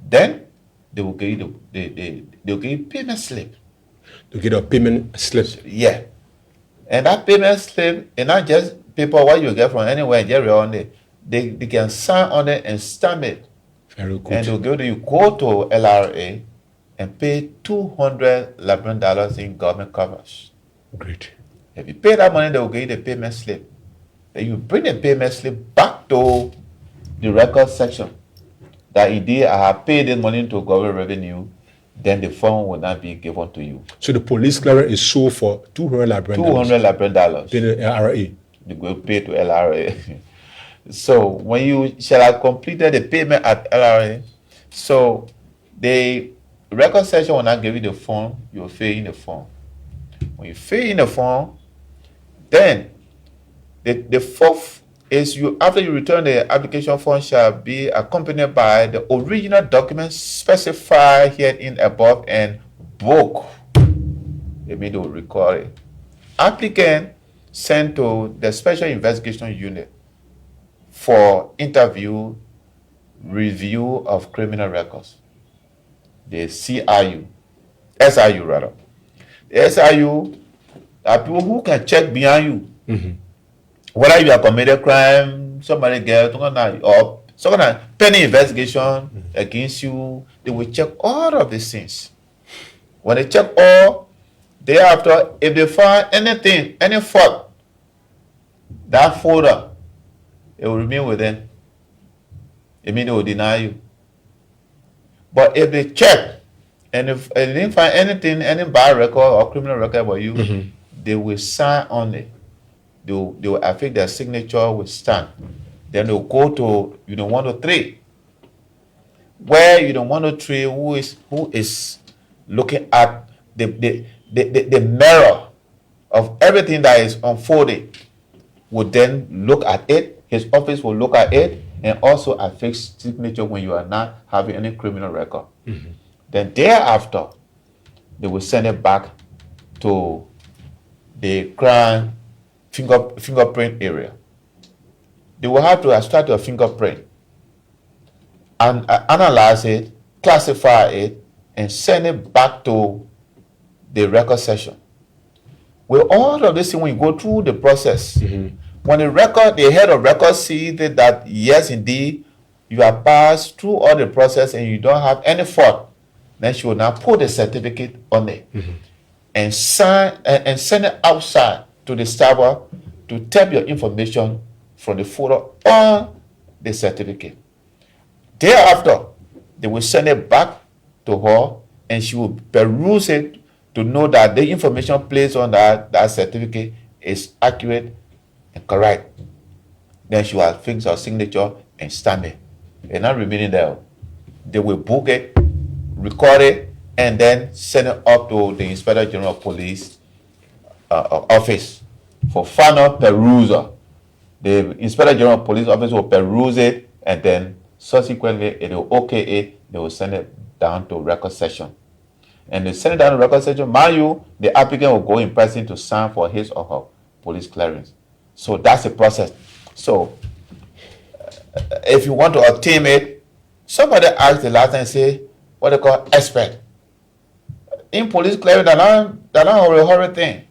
Then they will give you they'll give you payment slip. To get a payment slip. Yeah. And that payment slip is not just paper what you get from anywhere in Jerry on it. They can sign on it and stamp it. Very good. And they'll go to you go to LRA and pay $200 Liberian in government covers. Great. If you pay that money, they will give you the payment slip. Then you bring the payment slip back to the record section. That indeed I have paid this money to government revenue, then the phone will not be given to you. So the police clearance is sold for $200 Liberian. $200 Liberian. Pay the LRA. You go pay to LRA. So when you shall have completed the payment at LRA, so the record section will not give you the form, you will fill in the form. When you fill in the form, then the fourth is you after you return the application form shall be accompanied by the original documents specified herein above and book. They may do record it. Applicant sent to the Special Investigation Unit for interview, review of criminal records. The SIU rather. The SIU are people who can check behind you. Mm-hmm. Whether you have committed crime, somebody get or some kind of penny investigation against you, they will check all of these things. When they check all, thereafter, if they find anything, any fault, that folder, it will remain with them. It means they will deny you. But if they check, and if they didn't find anything, any bad record or criminal record about you, they will sign on it. They will affix their signature with stamp. Then they'll go to Unit 103, where Unit 103 who is looking at the mirror of everything that is unfolding will then look at it. His office will look at it and also affix signature when you are not having any criminal record. Then thereafter, they will send it back to the crime fingerprint area. They will have to extract your fingerprint and analyze it, classify it, and send it back to the record section. With all of this, when you go through the process, when the head of record sees that yes, indeed, you have passed through all the process and you don't have any fault, then she will now put the certificate on it and sign and send it outside to the server to tap your information from the folder on the certificate. Thereafter, they will send it back to her and she will peruse it to know that the information placed on that certificate is accurate and correct. Then she will fix her signature and stamp it. And not remaining there. They will book it, record it, and then send it up to the Inspector General of Police office for final perusal. The Inspector General of Police office will peruse it, and then subsequently it will okay it. They will send it down to record section. And they send it down to record section. Mind you, the applicant will go in person to sign for his or her police clearance. So that's the process. So if you want to obtain it, somebody asked the last time, say, what they call expert. In police clearance, they're not a horrible thing.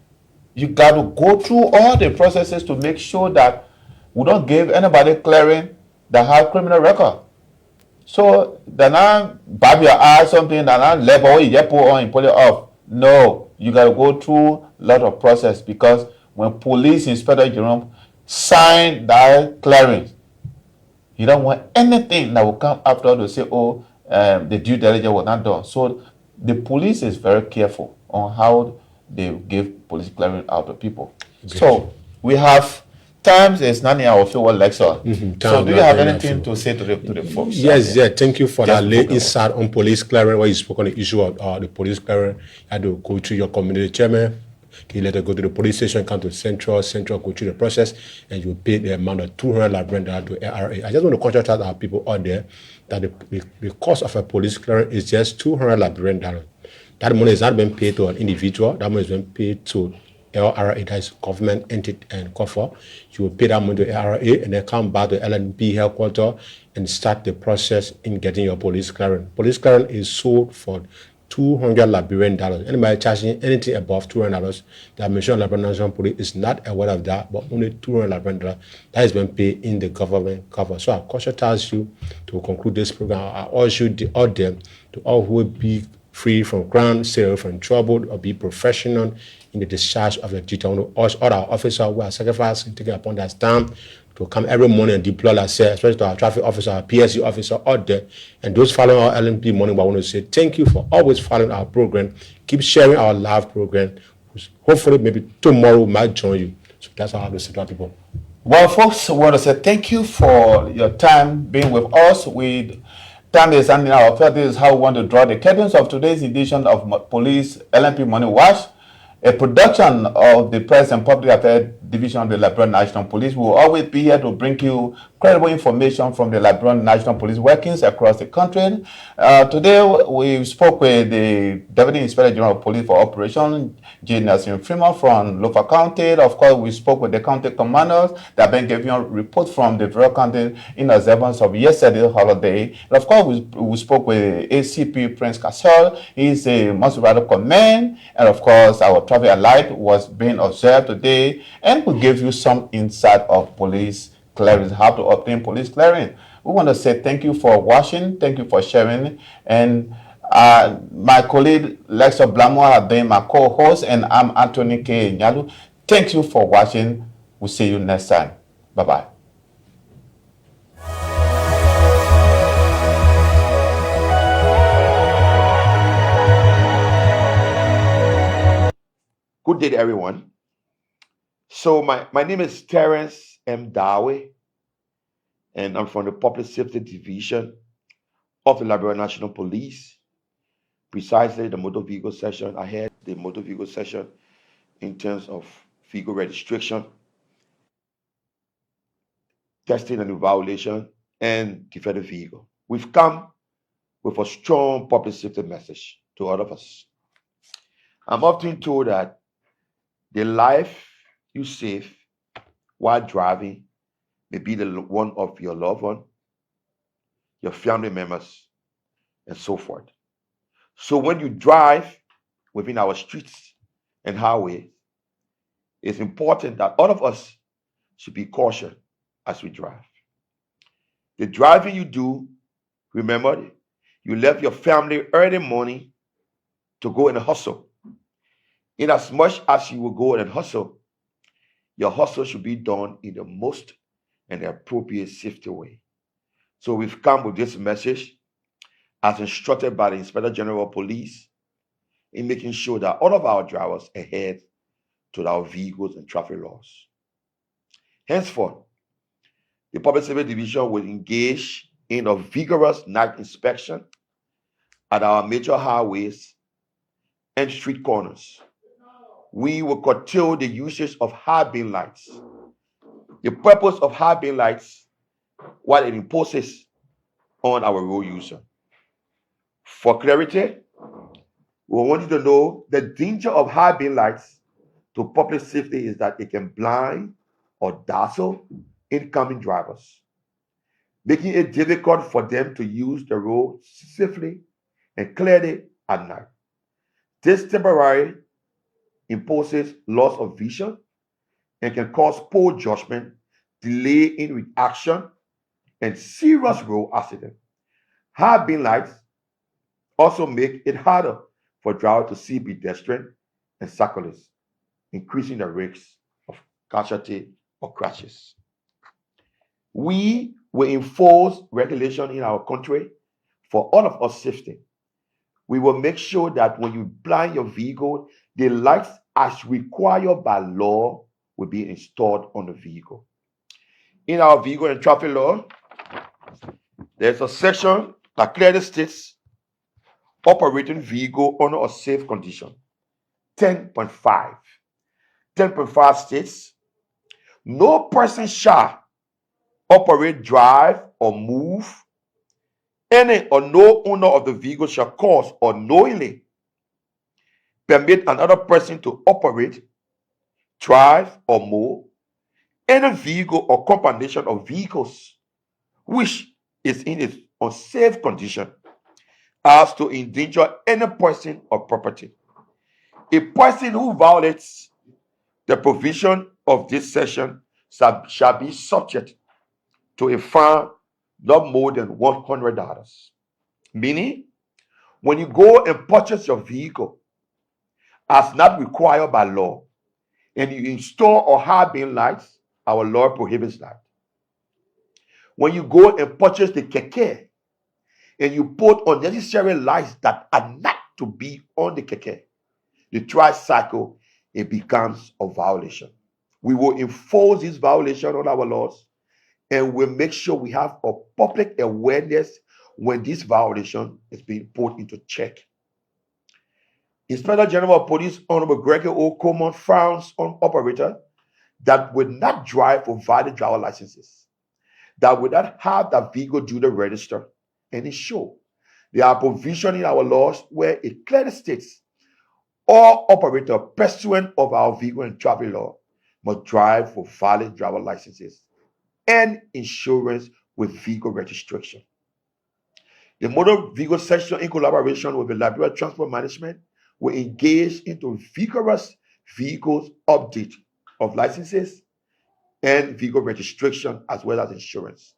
You got to go through all the processes to make sure that we don't give anybody clearance that have criminal record. So they're not bab your eye something, they're not level you just put on and pull it off. No, you got to go through a lot of process, because when police inspector general sign that clearance, you don't want anything that will come after to say, oh, the due diligence was not done. So the police is very careful on how they give police clearance out to people. Okay. So we have times it's not in our field lecture. So do you have anything to say to the folks? Yes, yeah. Thank you for that late insight on police clearance, where you spoke on the issue of the police clearance. You had to go to your community chairman. You let her go to the police station, come to Central, go through the process, and you pay the amount of $200 Liberian to LRA. I just want to concentrate our people out there that the cost of a police clearance is just $200 Liberian. That money is not being paid to an individual. That money is being paid to LRA, that is government entity and cover. You will pay that money to LRA and then come back to LNP headquarters and start the process in getting your police clearance. Police clearance is sold for $200 Liberian. Anybody charging anything above $200, the administration of Liberia National Police is not aware of that, but only $200 Liberian that has been paid in the government cover. So I caution you to conclude this program. I urge you the order to all who will be free from crime, safe from trouble, or be professional in the discharge of the duty. I want to urge all our officers who are sacrificing, taking upon their stand to come every morning and deploy ourselves, especially to our traffic officer, our PSU officer out there, and those following our LNP Morning Watch. I want to say thank you for always following our program. Keep sharing our live program. Hopefully, maybe tomorrow we might join you. So that's how I have to say to our people. Well, folks, I want to say thank you for your time being with us. Time is ending our fair. This is how we want to draw the curtains of today's edition of Police LNP Morning Watch, a production of the Press and Public Affairs Division of the Liberia National Police. We will always be here to bring you credible information from the Liberia National Police workings across the country. Today, we spoke with the Deputy Inspector General of Police for Operation, J. Nelson Freeman from Lofa County. Of course, we spoke with the county commanders that have been giving a report from the Liberia County in observance of yesterday's holiday. And of course, we spoke with ACP Prince Castle. He's a Master Rider Command. And of course, our traffic alert was being observed today. And we gave you some insight of police clearance, how to obtain police clearance. We want to say thank you for watching, thank you for sharing, and my colleague Lexo Blamo has been my co-host, and I'm Anthony K. Nyalu. Thank you for watching. We'll see you next time. Bye-bye. Good day, everyone. So my name is Terrence M. Dawe, and I'm from the Public Safety Division of the Liberia National Police. Precisely the motor vehicle section. I had the motor vehicle section in terms of vehicle registration, testing and evaluation, and defend the vehicle. We've come with a strong public safety message to all of us. I'm often told that the life you save while driving may be the one of your loved one, your family members, and so forth. So when you drive within our streets and highways, it's important that all of us should be cautious as we drive. The driving you do, remember, you left your family early morning to go and hustle. In as much as you will go and hustle, your hustle should be done in the most and the appropriate safety way. So we've come with this message as instructed by the Inspector General of Police in making sure that all of our drivers adhere to our vehicles and traffic laws. Henceforth, the Public Safety Division will engage in a vigorous night inspection at our major highways and street corners. We will curtail the usage of high beam lights. The purpose of high beam lights, what it imposes on our road user. For clarity, we want you to know the danger of high beam lights to public safety is that it can blind or dazzle incoming drivers, making it difficult for them to use the road safely and clearly at night. This temporarily imposes loss of vision and can cause poor judgment, delay in reaction, and serious road accident. High beam lights also make it harder for drivers to see pedestrians and cyclists, increasing the risk of casualty or crashes. We will enforce regulation in our country for all of our safety. We will make sure that when you blind your vehicle, the lights as required by law will be installed on the vehicle. In our vehicle and traffic law, there's a section that clearly states operating vehicle under a safe condition. 10.5. 10.5 states, no person shall operate, drive, or move any or no owner of the vehicle shall cause or knowingly permit another person to operate, drive or move any vehicle or combination of vehicles which is in its unsafe condition as to endanger any person or property. A person who violates the provision of this section shall be subject to a fine not more than $100. Meaning, when you go and purchase your vehicle as not required by law, and you install or high beam lights, our law prohibits that. When you go and purchase the keke and you put unnecessary lights that are not to be on the keke, the tricycle, it becomes a violation. We will enforce this violation on our laws, and we'll make sure we have a public awareness when this violation is being put into check. Inspector General of Police Honorable Gregory O. Coleman frowns on operators that will not drive for valid driver licenses, that will not have that vehicle duly register and insure. There are provisions in our laws where it clearly states all operators pursuant of our vehicle and traffic law must drive for valid driver licenses and insurance with vehicle registration. The motor vehicle section, in collaboration with the Liberia Transport Management, will engage into vigorous vehicles update of licenses and vehicle registration as well as insurance.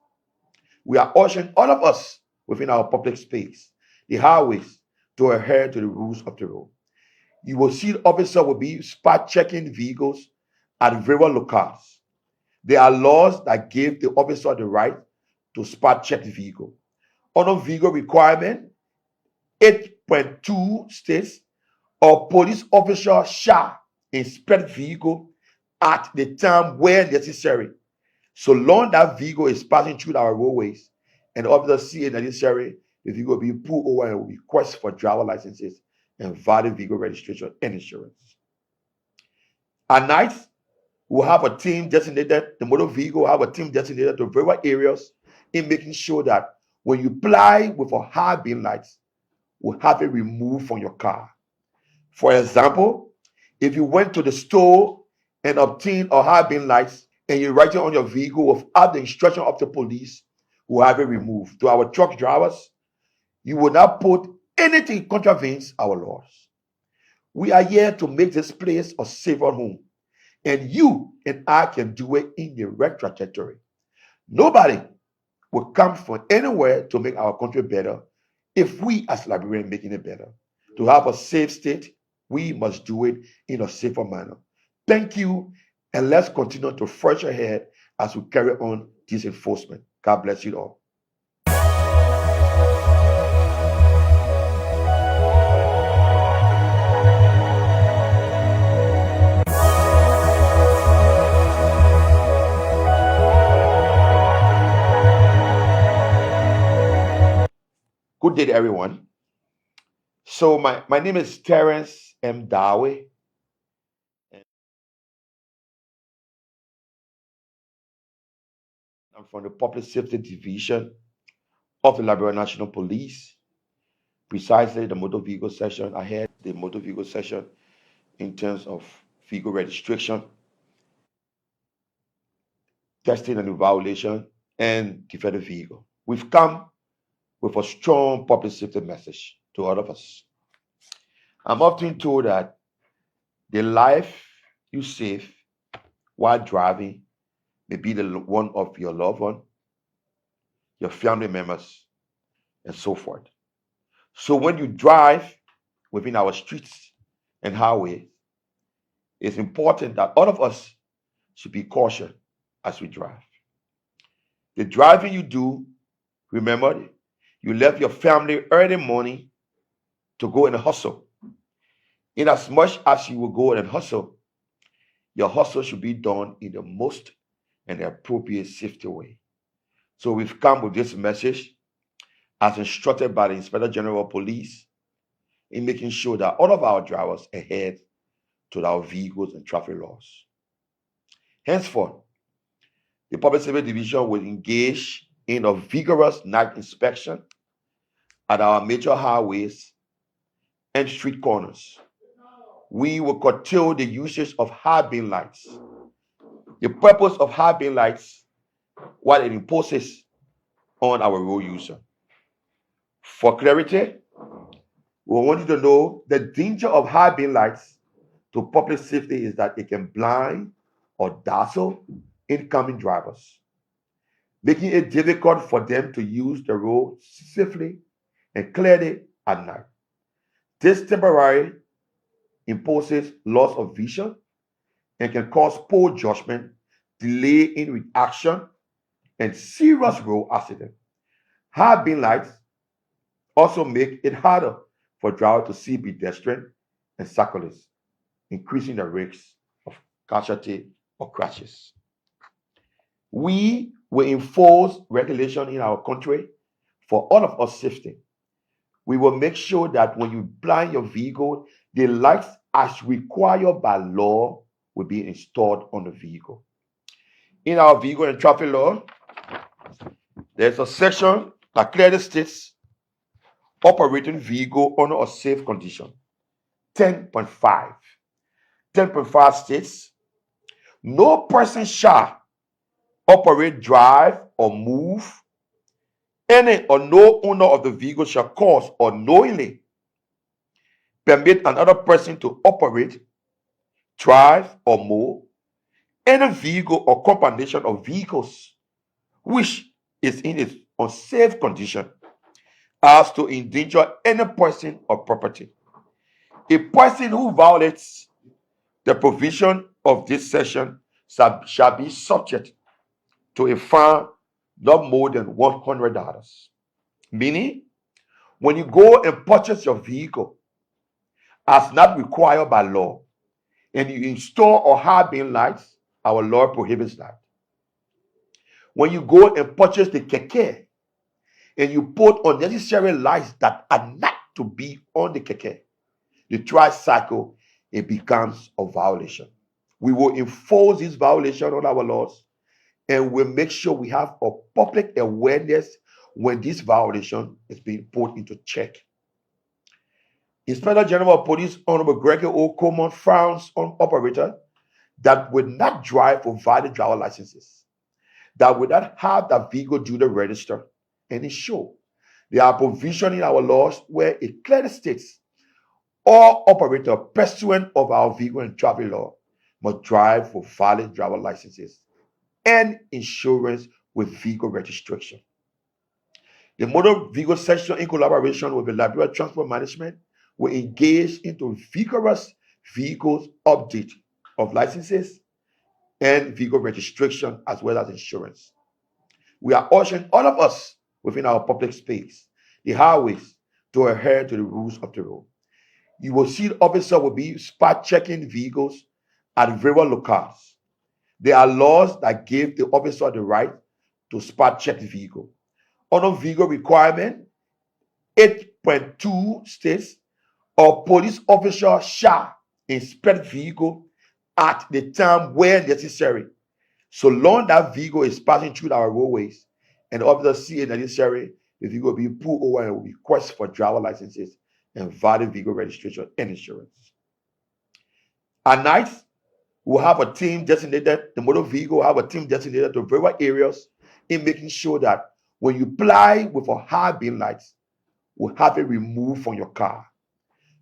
We are urging all of us within our public space, the highways, to adhere to the rules of the road. You will see the officer will be spot checking vehicles at various locales. There are laws that give the officer the right to spot check the vehicle. Under vehicle requirement 8.2 states, a police officer shall inspect vehicle at the time where necessary, so long that vehicle is passing through our roadways and the officer see it necessary, the vehicle will be pulled over and will request for driver licenses and valid vehicle registration and insurance. At night, we'll have a team designated, the motor vehicle will have a team designated to various areas in making sure that when you ply with a high beam lights, we'll have it removed from your car. For example, if you went to the store and obtained a high beam lights and you write it on your vehicle without the instruction of the police, we'll have it removed. To our truck drivers, you will not put anything contravenes our laws. We are here to make this place a safer home, and you and I can do it in the right trajectory. Nobody will come from anywhere to make our country better if we as Liberians making it better. To have a safe state, we must do it in a safer manner. Thank you, and let's continue to forge ahead as we carry on this enforcement. God bless you all. Good day, everyone. So my name is Terence M. Dawe. I'm from the Public Safety Division of the Liberia National Police. Precisely the motor vehicle section. I had the motor vehicle section in terms of vehicle registration, testing and evaluation, and defend the vehicle. We've come with a strong public safety message to all of us. I'm often told that the life you save while driving may be the one of your loved one, your family members, and so forth. So when you drive within our streets and highways, it's important that all of us should be cautious as we drive. The driving you do, remember, you left your family early morning to go and hustle. In as much as you will go and hustle, your hustle should be done in the most and the appropriate safety way. So we've come with this message as instructed by the Inspector General of Police in making sure that all of our drivers adhere to our vehicles and traffic laws. Henceforth, the Public Safety Division will engage in a vigorous night inspection at our major highways and street corners we will curtail the usage of high beam lights. The purpose of high beam lights, what it imposes on our road user. For clarity, we want you to know the danger of high beam lights to public safety is that it can blind or dazzle incoming drivers, making it difficult for them to use the road safely and clearly at night. This temporarily imposes loss of vision and can cause poor judgment, delay in reaction, and serious road accident. High beam lights also make it harder for drivers to see pedestrians and cyclists, increasing the risk of casualty or crashes. We will enforce regulation in our country for all of us safety. We will make sure that when you blind your vehicle, the lights as required by law will be installed on the vehicle. In our vehicle and traffic law, there's a section that clearly states operating vehicle under a safe condition. 10.5. 10.5 states, no person shall operate, drive, or move any or no owner of the vehicle shall cause or knowingly permit another person to operate, drive, or move any vehicle or combination of vehicles which is in its unsafe condition as to endanger any person or property. A person who violates the provision of this section shall be subject to a fine not more than $100. Meaning, when you go and purchase your vehicle as not required by law, and you install or high beam lights, our law prohibits that. When you go and purchase the keke, and you put unnecessary lights that are not to be on the keke, the tricycle, it becomes a violation. We will enforce this violation on our laws, and we'll make sure we have a public awareness when this violation is being put into check. Inspector General of Police Honorable Gregory O. Coleman frowns on operators that will not drive for valid driver licenses, that will not have that vehicle duly registered and insure. There are provisions in our laws where it clearly states all operators pursuant of our vehicle and traffic law must drive for valid driver licenses and insurance with vehicle registration. The motor vehicle section, in collaboration with the Liberia Transport Management, will engage into vigorous vehicles update of licenses and vehicle registration as well as insurance. We are urging all of us within our public space, the highways, to adhere to the rules of the road. You will see the officer will be spot checking vehicles at various locales. There are laws that give the officer the right to spot check the vehicle. Under vehicle requirement 8.2 states, a police officer shall inspect vehicle at the time where necessary, so long that vehicle is passing through our roadways and the officer see it necessary, the vehicle will be pulled over and will request for driver licenses and valid vehicle registration and insurance. At night, we'll have a team designated, the motor vehicle will have a team designated to various areas in making sure that when you ply with a high beam lights, we'll have it removed from your car.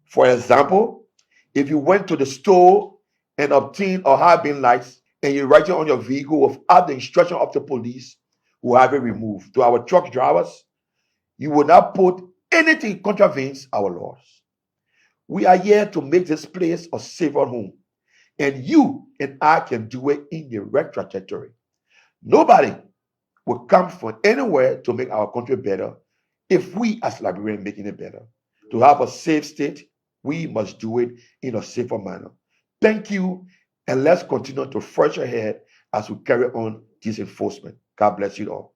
For example, if you went to the store and obtained a high beam lights and you write it on your vehicle without the instruction of the police, we'll have it removed. To our truck drivers, you will not put anything contravenes our laws. We are here to make this place a safer home, and you and I can do it in the right trajectory. Nobody will come from anywhere to make our country better if we as Liberians making it better. To have a safe state, we must do it in a safer manner. Thank you, and let's continue to forge ahead as we carry on this enforcement. God bless you all.